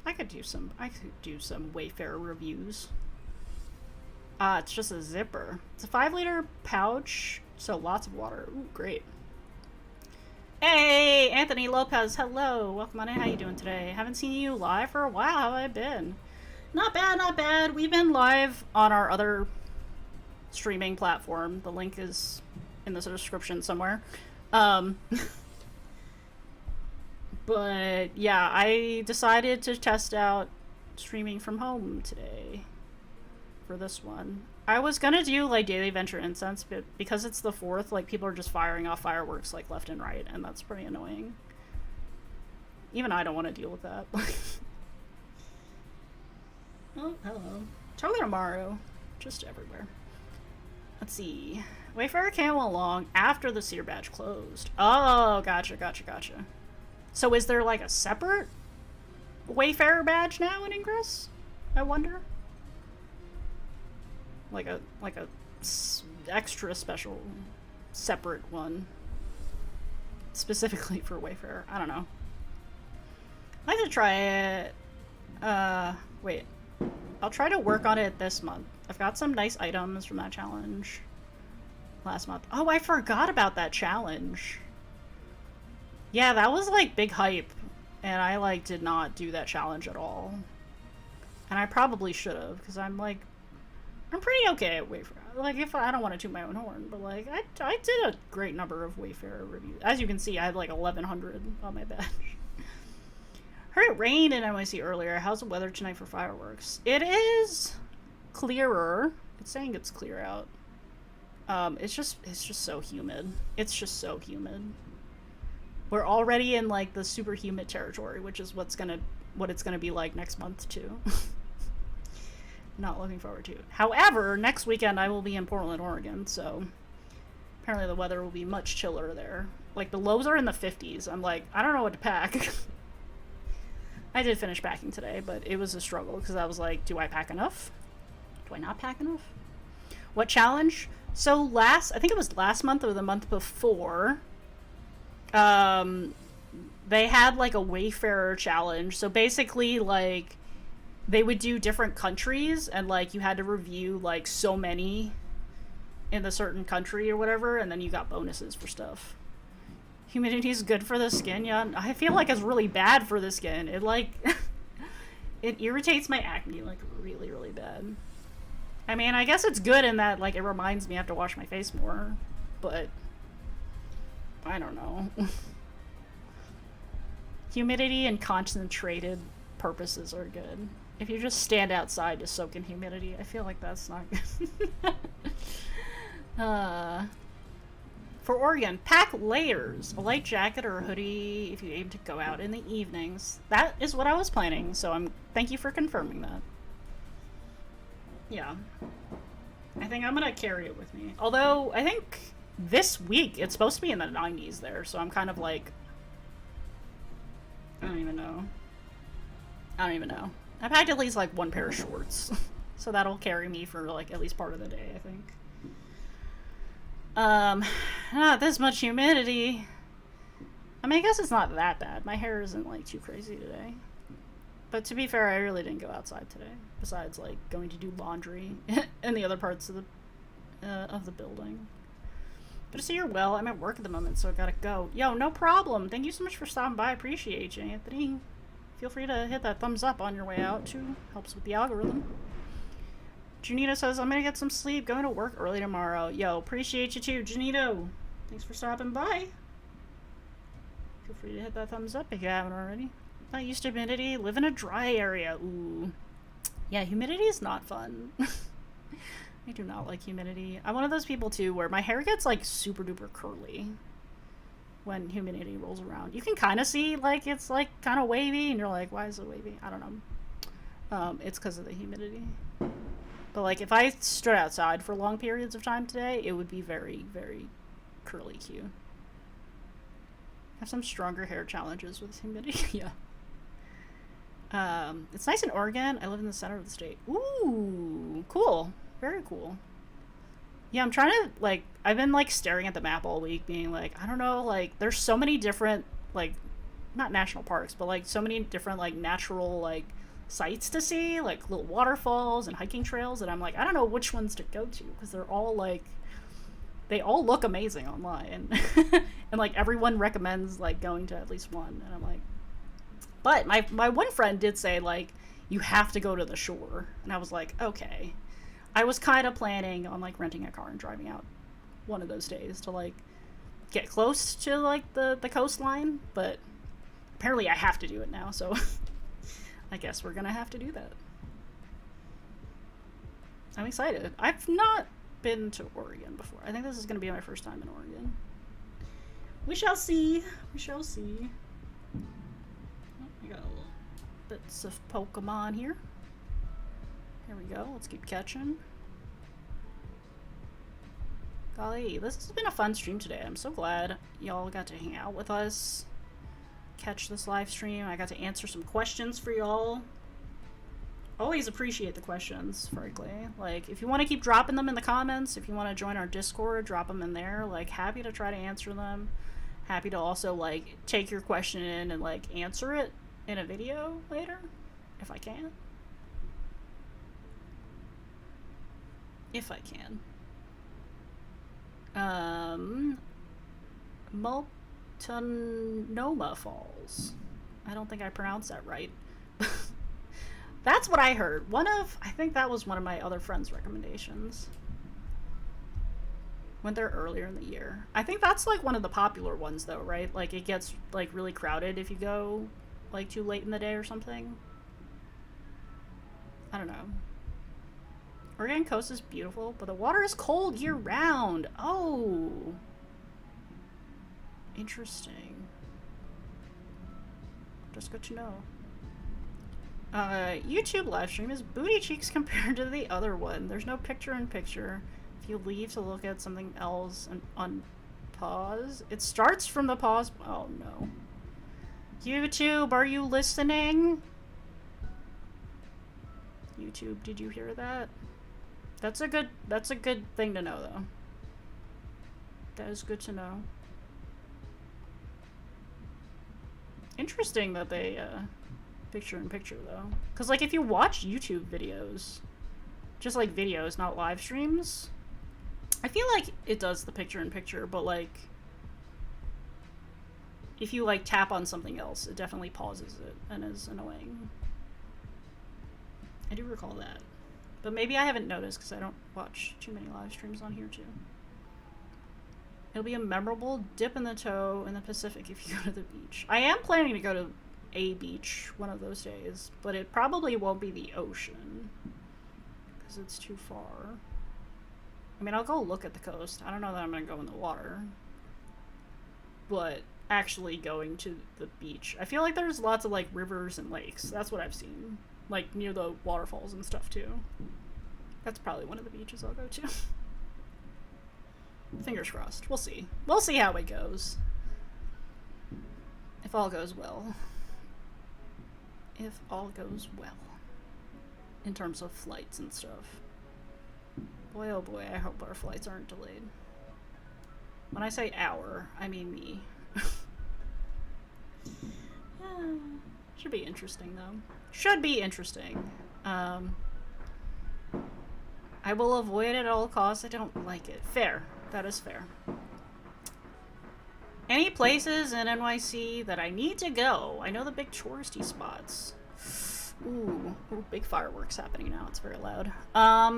S1: I could do some Wayfarer reviews. It's just a zipper. It's a 5-liter pouch, so lots of water. Ooh, great. Hey, Anthony Lopez, hello. Welcome on in. How you doing today? Haven't seen you live for a while. How have I been? Not bad. We've been live on our other streaming platform. The link is in the description somewhere. But yeah, I decided to test out streaming from home today for this one. I was gonna do like daily venture incense, but because it's the 4th, like people are just firing off fireworks like left and right, and that's pretty annoying. Even I don't want to deal with that. Oh, hello. Togamaru. Just everywhere. Let's see. Wayfarer came along after the Sear badge closed. Oh, gotcha. So is there like a separate Wayfarer badge now in Ingress? I wonder. Like a extra special separate one specifically for Wayfarer. I don't know. I'd like to try it. Wait. I'll try to work on it this month. I've got some nice items from that challenge last month. Oh, I forgot about that challenge. Yeah, that was like big hype, and I like did not do that challenge at all. And I probably should have, because I'm pretty okay at Wayfarer. Like, if I don't want to toot my own horn, but like I did a great number of Wayfarer reviews. As you can see, I had like 1,100 on my badge. Heard it rained in NYC earlier. How's the weather tonight for fireworks? It is clearer. It's saying it's clear out. It's just so humid. It's just so humid. We're already in like the super humid territory, which is what it's gonna be like next month too. Not looking forward to it. However, next weekend I will be in Portland, Oregon, so apparently the weather will be much chiller there. Like the lows are in the 50s. I'm like, I don't know what to pack. I did finish packing today, but it was a struggle because I was like, do I pack enough? Do I not pack enough? What challenge? So I think it was last month or the month before, they had like a Wayfarer challenge. So basically like they would do different countries and like you had to review like so many in the certain country or whatever, and then you got bonuses for stuff. Humidity is good for the skin. Yeah, I feel like it's really bad for the skin. It like it irritates my acne like really, really bad. I mean, I guess it's good in that like it reminds me I have to wash my face more, but I don't know. Humidity and concentrated purposes are good. If you just stand outside to soak in humidity, I feel like that's not good. For Oregon, pack layers. A light jacket or a hoodie if you aim to go out in the evenings. That is what I was planning, so thank you for confirming that. Yeah. I think I'm gonna carry it with me. Although, I think this week it's supposed to be in the 90s there, so I'm kind of like... I don't even know. I packed at least like one pair of shorts. So that'll carry me for like at least part of the day, I think. Not this much humidity. I mean, I guess it's not that bad. My hair isn't, like, too crazy today. But to be fair, I really didn't go outside today. Besides, like, going to do laundry in the other parts of the building. But to see you're well, I'm at work at the moment, so I gotta go. Yo, no problem. Thank you so much for stopping by. I appreciate you, Anthony. Feel free to hit that thumbs up on your way out, too. Helps with the algorithm. Janito says, I'm gonna get some sleep. Going to work early tomorrow. Yo, appreciate you, too, Janito. Thanks for stopping by. Feel free to hit that thumbs up if you haven't already. Not used to humidity. Live in a dry area. Ooh. Yeah, humidity is not fun. I do not like humidity. I'm one of those people, too, where my hair gets, like, super duper curly when humidity rolls around. You can kind of see, like, it's, like, kind of wavy, and you're like, why is it wavy? I don't know. It's because of the humidity. But, like, if I stood outside for long periods of time today, it would be very, very curly Q. Have some stronger hair challenges with humidity. Yeah. It's nice in Oregon. I live in the center of the state. Ooh, cool. Very cool. Yeah, I'm trying to, like, I've been, like, staring at the map all week, being like, I don't know, like, there's so many different, like, not national parks, but, like, so many different, like, natural, like, sites to see, like, little waterfalls and hiking trails, and I'm like, I don't know which ones to go to, because they're all, like, they all look amazing online. And, like, everyone recommends, like, going to at least one, and I'm like, but my one friend did say, like, you have to go to the shore, and I was like, okay. I was kind of planning on, like, renting a car and driving out one of those days to, like, get close to, like, the coastline, but apparently I have to do it now, so I guess we're gonna have to do that. I'm excited. I've not been to Oregon before. I think this is gonna be my first time in Oregon. We shall see. We shall see. Oh, we got a little bits of Pokemon here. Here we go. Let's keep catching. Golly, this has been a fun stream today. I'm so glad y'all got to hang out with us, catch this live stream. I got to answer some questions for y'all. Always appreciate the questions, frankly. Like, if you want to keep dropping them in the comments, if you want to join our Discord, drop them in there. Like, happy to try to answer them. Happy to also, like, take your question in and, like, answer it in a video later, if I can. If I can. Multnomah Falls. I don't think I pronounced that right. That's what I heard. I think that was one of my other friends' recommendations. Went there earlier in the year. I think that's, like, one of the popular ones, though, right? Like, it gets, like, really crowded if you go, like, too late in the day or something. I don't know. Oregon coast is beautiful, but the water is cold year-round. Oh. Interesting. Just good to know. YouTube live stream is booty cheeks compared to the other one. There's no picture-in-picture. If you leave to look at something else and unpause, it starts from the pause. Oh, no. YouTube, are you listening? YouTube, did you hear that? That's a good thing to know, though. That is good to know. Interesting that they, picture-in-picture, though. Because, like, if you watch YouTube videos, just, like, videos, not live streams, I feel like it does the picture-in-picture, but, like, if you, like, tap on something else, it definitely pauses it and is annoying. I do recall that. But maybe I haven't noticed because I don't watch too many live streams on here, too. It'll be a memorable dip in the toe in the Pacific if you go to the beach. I am planning to go to a beach one of those days, but it probably won't be the ocean because it's too far. I mean, I'll go look at the coast. I don't know that I'm going to go in the water. But actually going to the beach. I feel like there's lots of, like, rivers and lakes. That's what I've seen. Like, near the waterfalls and stuff, too. That's probably one of the beaches I'll go to. Fingers crossed. We'll see. We'll see how it goes. If all goes well. If all goes well. In terms of flights and stuff. Boy, oh boy, I hope our flights aren't delayed. When I say our, I mean me. Should be interesting, though. Should be interesting. I will avoid it at all costs. I don't like it. Fair. That is fair. Any places in NYC that I need to go? I know the big touristy spots. Ooh, big fireworks happening now. It's very loud. I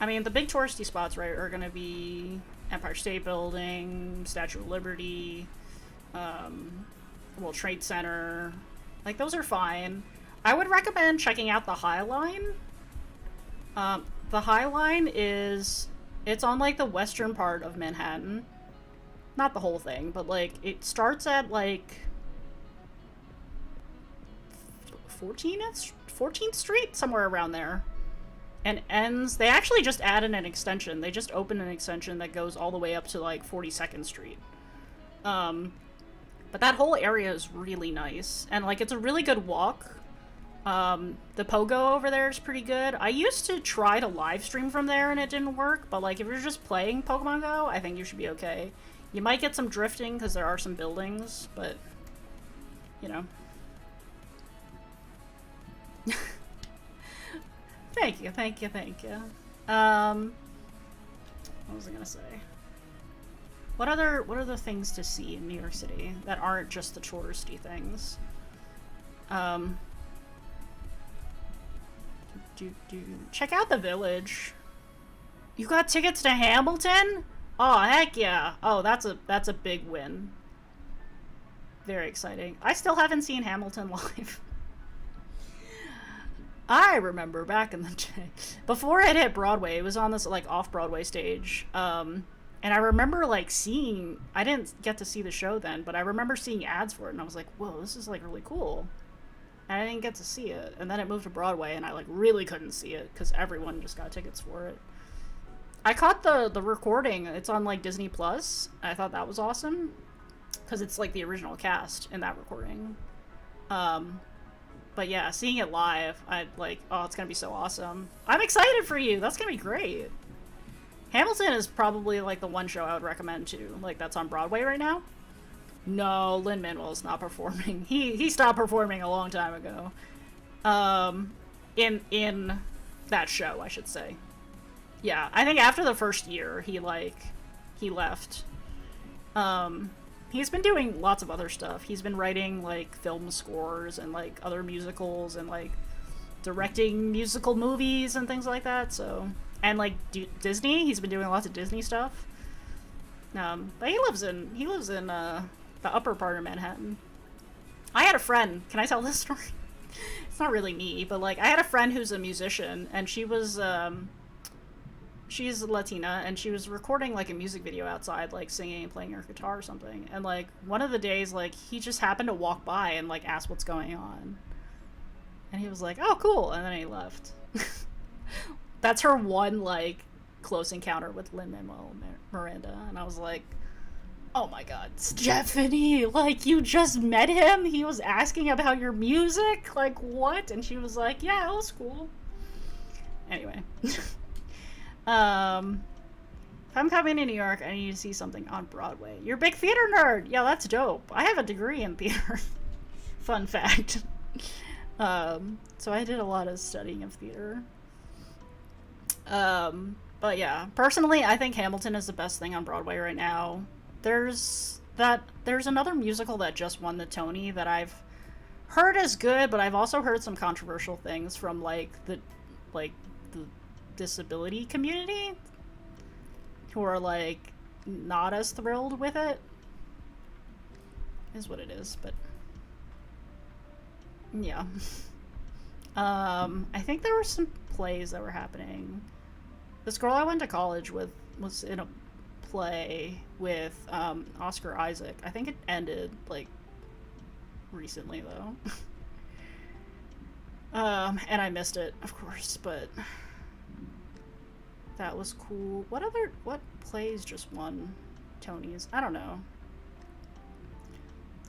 S1: mean, the big touristy spots, right, are going to be Empire State Building, Statue of Liberty, World Trade Center. Like, those are fine. I would recommend checking out the High Line. The High Line is... It's on, like, the western part of Manhattan. Not the whole thing, but, like, it starts at, like... 14th Street? Somewhere around there. And ends... They actually just added an extension. They just opened an extension that goes all the way up to, like, 42nd Street. But that whole area is really nice. And, like, it's a really good walk. The Pogo over there is pretty good. I used to try to live stream from there and it didn't work, but like if you're just playing Pokemon Go, I think you should be okay. You might get some drifting because there are some buildings, but you know. Thank you. What was I gonna say? What other things to see in New York City that aren't just the touristy things? Check out the Village. You got tickets to Hamilton? Oh, heck yeah. Oh, that's a big win. Very exciting. I still haven't seen Hamilton live. I remember back in the day. Before it hit Broadway, it was on this, like, off-Broadway stage. And I remember, like, seeing... I didn't get to see the show then, but I remember seeing ads for it, and I was like, whoa, this is, like, really cool. And I didn't get to see it. And then it moved to Broadway, and I, like, really couldn't see it, because everyone just got tickets for it. I caught the recording. It's on, like, Disney Plus. I thought that was awesome, because it's, like, the original cast in that recording. But yeah, seeing it live, I'd like, oh, it's gonna be so awesome. I'm excited for you. That's gonna be great. Hamilton is probably, like, the one show I would recommend, too. Like, that's on Broadway right now. No, Lin-Manuel's not performing. He stopped performing a long time ago. In that show, I should say. Yeah, I think after the first year, he left. He's been doing lots of other stuff. He's been writing, like, film scores and, like, other musicals and, like, directing musical movies and things like that, so... And, like, Disney. He's been doing lots of Disney stuff. But he lives in the upper part of Manhattan. I had a friend. Can I tell this story? It's not really me, but, like, I had a friend who's a musician, and she was, she's Latina, and she was recording, like, a music video outside, like, singing and playing her guitar or something. And, like, one of the days, like, he just happened to walk by and, like, ask what's going on. And he was like, oh, cool. And then he left. That's her one, like, close encounter with Lin-Manuel Miranda. And I was like, oh my god, Stephanie, like, you just met him? He was asking about your music? Like, what? And she was like, yeah, it was cool. Anyway. If I'm coming to New York, I need to see something on Broadway. You're a big theater nerd! Yeah, that's dope. I have a degree in theater. Fun fact. So I did a lot of studying of theater. But yeah, personally, I think Hamilton is the best thing on Broadway right now. There's another musical that just won the Tony that I've heard is good, but I've also heard some controversial things from, like, the disability community who are, like, not as thrilled with it. Is what it is, but yeah. I think there were some plays that were happening. This girl I went to college with was in a play with Oscar Isaac. I think it ended, like, recently, though. And I missed it, of course, but that was cool. What plays just won Tonys? I don't know.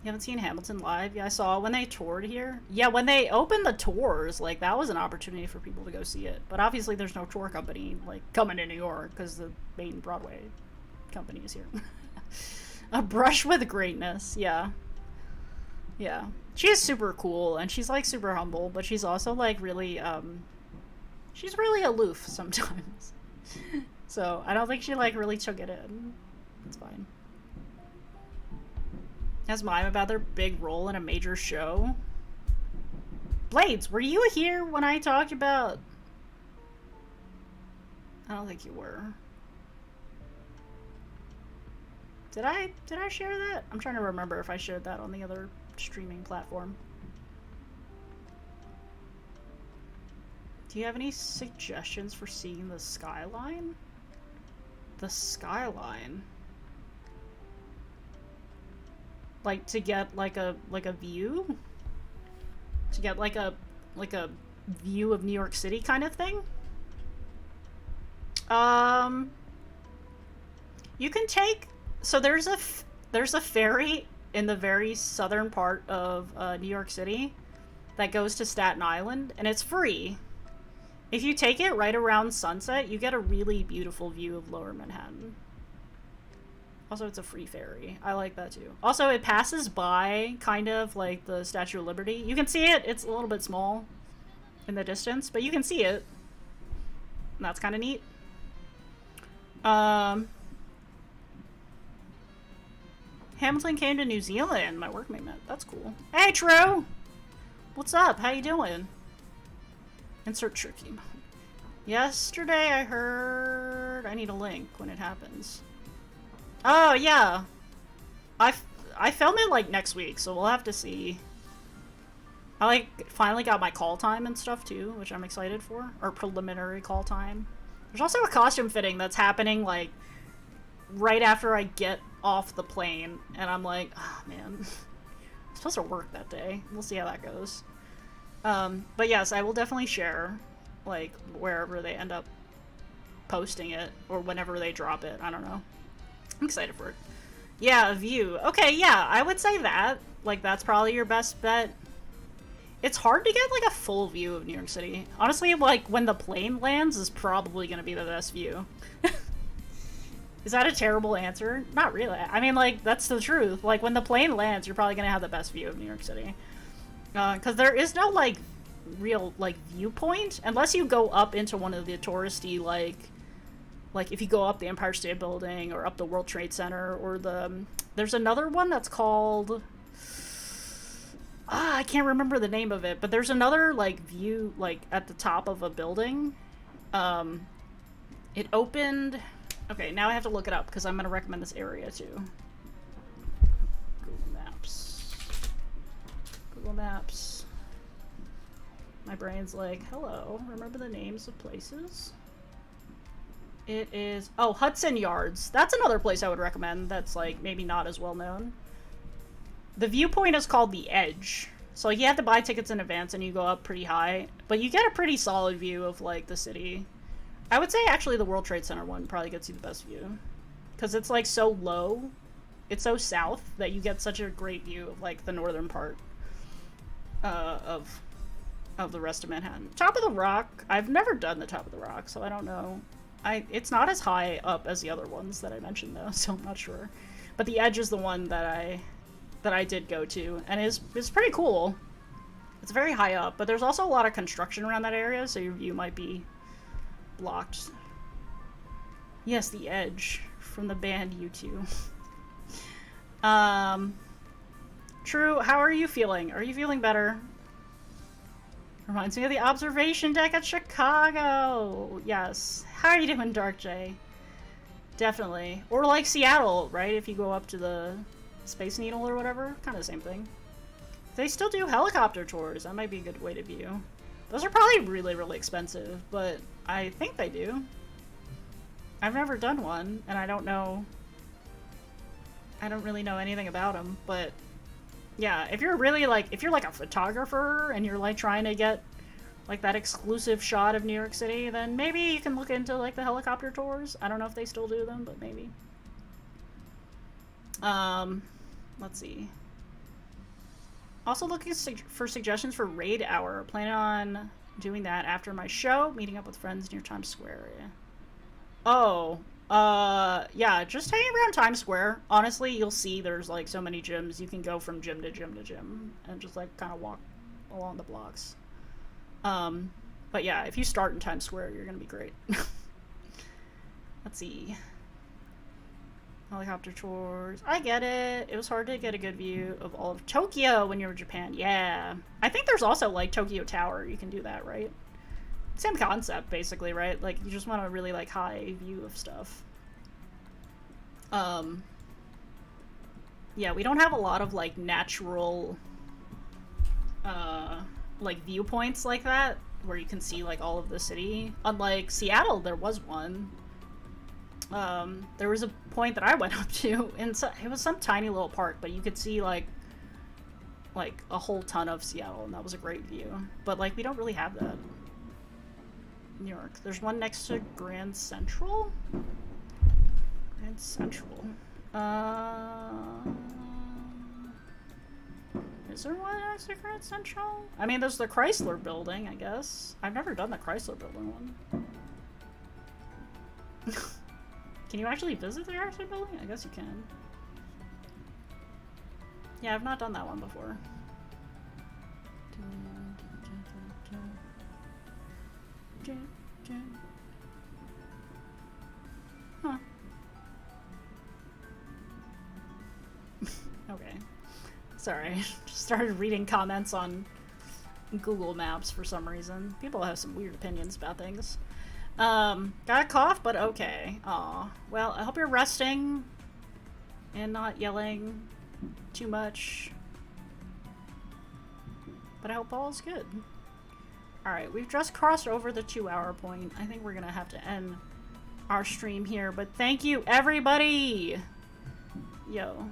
S1: You haven't seen Hamilton live? Yeah, I saw when they toured here. Yeah, when they opened the tours, like, that was an opportunity for people to go see it. But obviously there's no tour company, like, coming to New York, because the main Broadway company is here. A brush with greatness, yeah. Yeah. She's super cool, and she's, like, super humble, but she's also, like, really, she's really aloof sometimes. So, I don't think she, like, really took it in. It's fine. Has Mime about their big role in a major show? Blades, were you here when I talked about... I don't think you were. Did I share that? I'm trying to remember if I shared that on the other streaming platform. Do you have any suggestions for seeing the skyline? The skyline? Like to get like a view? To get like a view of New York City kind of thing? You can take, so there's a ferry in the very southern part of New York City that goes to Staten Island, and it's free. If you take it right around sunset, you get a really beautiful view of Lower Manhattan. Also, it's a free ferry. I like that too. Also, it passes by kind of like the Statue of Liberty. You can see it. It's a little bit small in the distance, but you can see it. And that's kind of neat. Hamilton came to New Zealand. My workmate met. That's cool. Hey, True! What's up? How you doing? Insert tricky. Yesterday I heard I need a link when it happens. Oh, yeah. I film it, like, next week, so we'll have to see. I, like, finally got my call time and stuff, too, which I'm excited for. Or preliminary call time. There's also a costume fitting that's happening, like, right after I get off the plane. And I'm like, oh, man. I'm supposed to work that day. We'll see how that goes. But yes, I will definitely share, like, wherever they end up posting it. Or whenever they drop it. I don't know. I'm excited for it. Yeah, a view. Okay, yeah, I would say that. Like, that's probably your best bet. It's hard to get, like, a full view of New York City. Honestly, like, when the plane lands is probably gonna be the best view. Is that a terrible answer? Not really. I mean, like, that's the truth. Like, when the plane lands, you're probably gonna have the best view of New York City. Because there is no, like, real, like, viewpoint. Unless you go up into one of the touristy, like, if you go up the Empire State Building or up the World Trade Center or there's another one that's called, I can't remember the name of it, but there's another, like, view, like, at the top of a building. It opened, okay, now I have to look it up because I'm going to recommend this area too. Google Maps. My brain's like, hello, remember the names of places? It is... Oh, Hudson Yards. That's another place I would recommend that's, like, maybe not as well known. The viewpoint is called The Edge. So, like, you have to buy tickets in advance and you go up pretty high. But you get a pretty solid view of, like, the city. I would say, actually, the World Trade Center one probably gets you the best view. Because it's, like, so low. It's so south that you get such a great view of, like, the northern part of the rest of Manhattan. Top of the Rock. I've never done the Top of the Rock, so I don't know. It's not as high up as the other ones that I mentioned, though, so I'm not sure. But the Edge is the one that I did go to, and it's pretty cool. It's very high up, but there's also a lot of construction around that area, so your view might be blocked. Yes, The Edge from the band U2. True, how are you feeling? Are you feeling better? Reminds me of the observation deck at Chicago. Yes. How are you doing, Dark J? Definitely. Or like Seattle, right? If you go up to the Space Needle or whatever. Kind of the same thing. They still do helicopter tours. That might be a good way to view. Those are probably really, really expensive, but I think they do. I've never done one, and I don't really know anything about them, but yeah, if you're really like, if you're like a photographer and you're like trying to get like that exclusive shot of New York City, then maybe you can look into like the helicopter tours. I don't know if they still do them, but maybe. Let's see. Also looking for suggestions for raid hour. Planning on doing that after my show, meeting up with friends near Times Square area. Oh, Yeah, just hanging around Times Square. Honestly, you'll see there's like so many gyms. You can go from gym to gym to gym and just like kind of walk along the blocks. But yeah, if you start in Times Square, you're gonna be great. Let's see. Helicopter tours. I get it. It was hard to get a good view of all of Tokyo when you were in Japan. Yeah. I think there's also like Tokyo Tower. You can do that, right? Same concept, basically, right? Like, you just want a really, like, high view of stuff. Yeah, we don't have a lot of, like, natural, like, viewpoints like that, where you can see, like, all of the city. Unlike Seattle, there was one. There was a point that I went up to, and it was some tiny little park, but you could see, like, a whole ton of Seattle, and that was a great view. But, like, we don't really have that. New York. There's one next to Grand Central? Grand Central. Is there one next to Grand Central? I mean, there's the Chrysler building, I guess. I've never done the Chrysler building one. Can you actually visit the Chrysler building? I guess you can. Yeah, I've not done that one before. Huh. Okay. Sorry. Just started reading comments on Google Maps for some reason. People have some weird opinions about things. Got a cough, but okay. Aw. Well, I hope you're resting and not yelling too much. But I hope all is good. Alright, we've just crossed over the 2-hour point. I think we're gonna have to end our stream here, but thank you, everybody! Yo.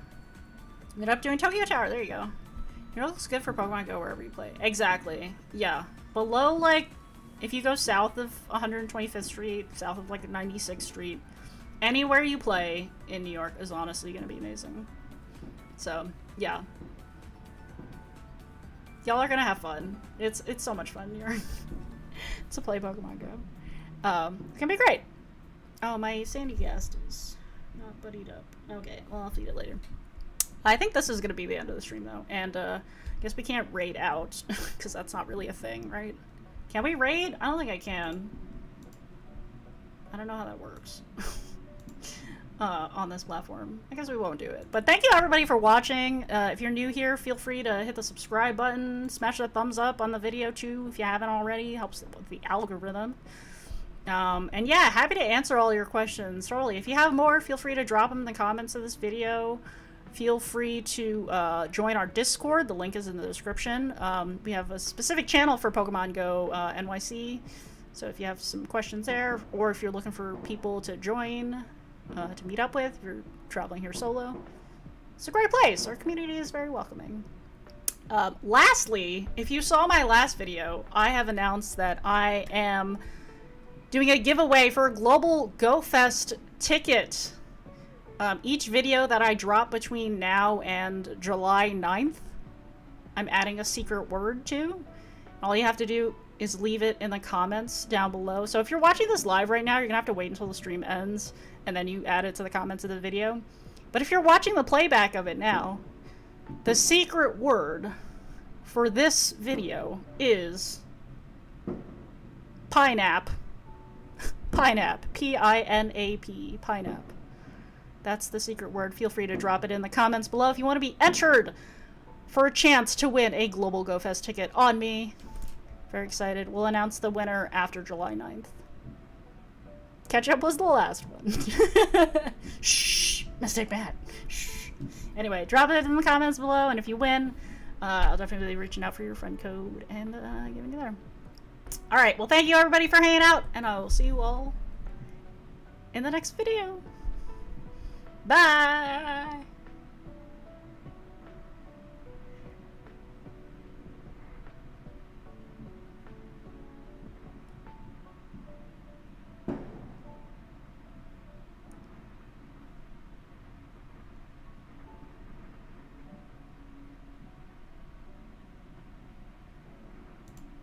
S1: Ended up doing Tokyo Tower, there you go. You know, it looks good for Pokemon Go wherever you play. Exactly. Yeah. Below, like, if you go south of 125th Street, south of, like, 96th Street, anywhere you play in New York is honestly gonna be amazing. So, yeah. Y'all are gonna have fun. It's so much fun here to play Pokemon Go. It's gonna be great. Oh, my Sandy Gast is not buddied up. Okay, well, I'll feed it later. I think this is gonna be the end of the stream, though. And, I guess we can't raid out, because that's not really a thing, right? Can we raid? I don't think I can. I don't know how that works. On this platform. I guess we won't do it. But thank you everybody for watching. If you're new here, feel free to hit the subscribe button, smash that thumbs up on the video too if you haven't already. Helps with the algorithm. And yeah, happy to answer all your questions. Totally. If you have more, feel free to drop them in the comments of this video. Feel free to join our Discord. The link is in the description. We have a specific channel for Pokemon Go NYC. So if you have some questions there, or if you're looking for people to join, to meet up with if you're traveling here solo. It's a great place. Our community is very welcoming. Lastly, if you saw my last video, I have announced that I am doing a giveaway for a global Go Fest ticket. Each video that I drop between now and July 9th, I'm adding a secret word to. All you have to do is leave it in the comments down below. So if you're watching this live right now, you're gonna have to wait until the stream ends and then you add it to the comments of the video. But if you're watching the playback of it now, the secret word for this video is Pinap. Pinap. P-I-N-A-P. Pinap. That's the secret word. Feel free to drop it in the comments below if you want to be entered for a chance to win a Global Go Fest ticket on me. Very excited. We'll announce the winner after July 9th. Ketchup was the last one. Shh. Mistake bad. Shh. Anyway, drop it in the comments below, and if you win, I'll definitely be reaching out for your friend code and giving you there. Alright, well thank you everybody for hanging out, and I will see you all in the next video. Bye!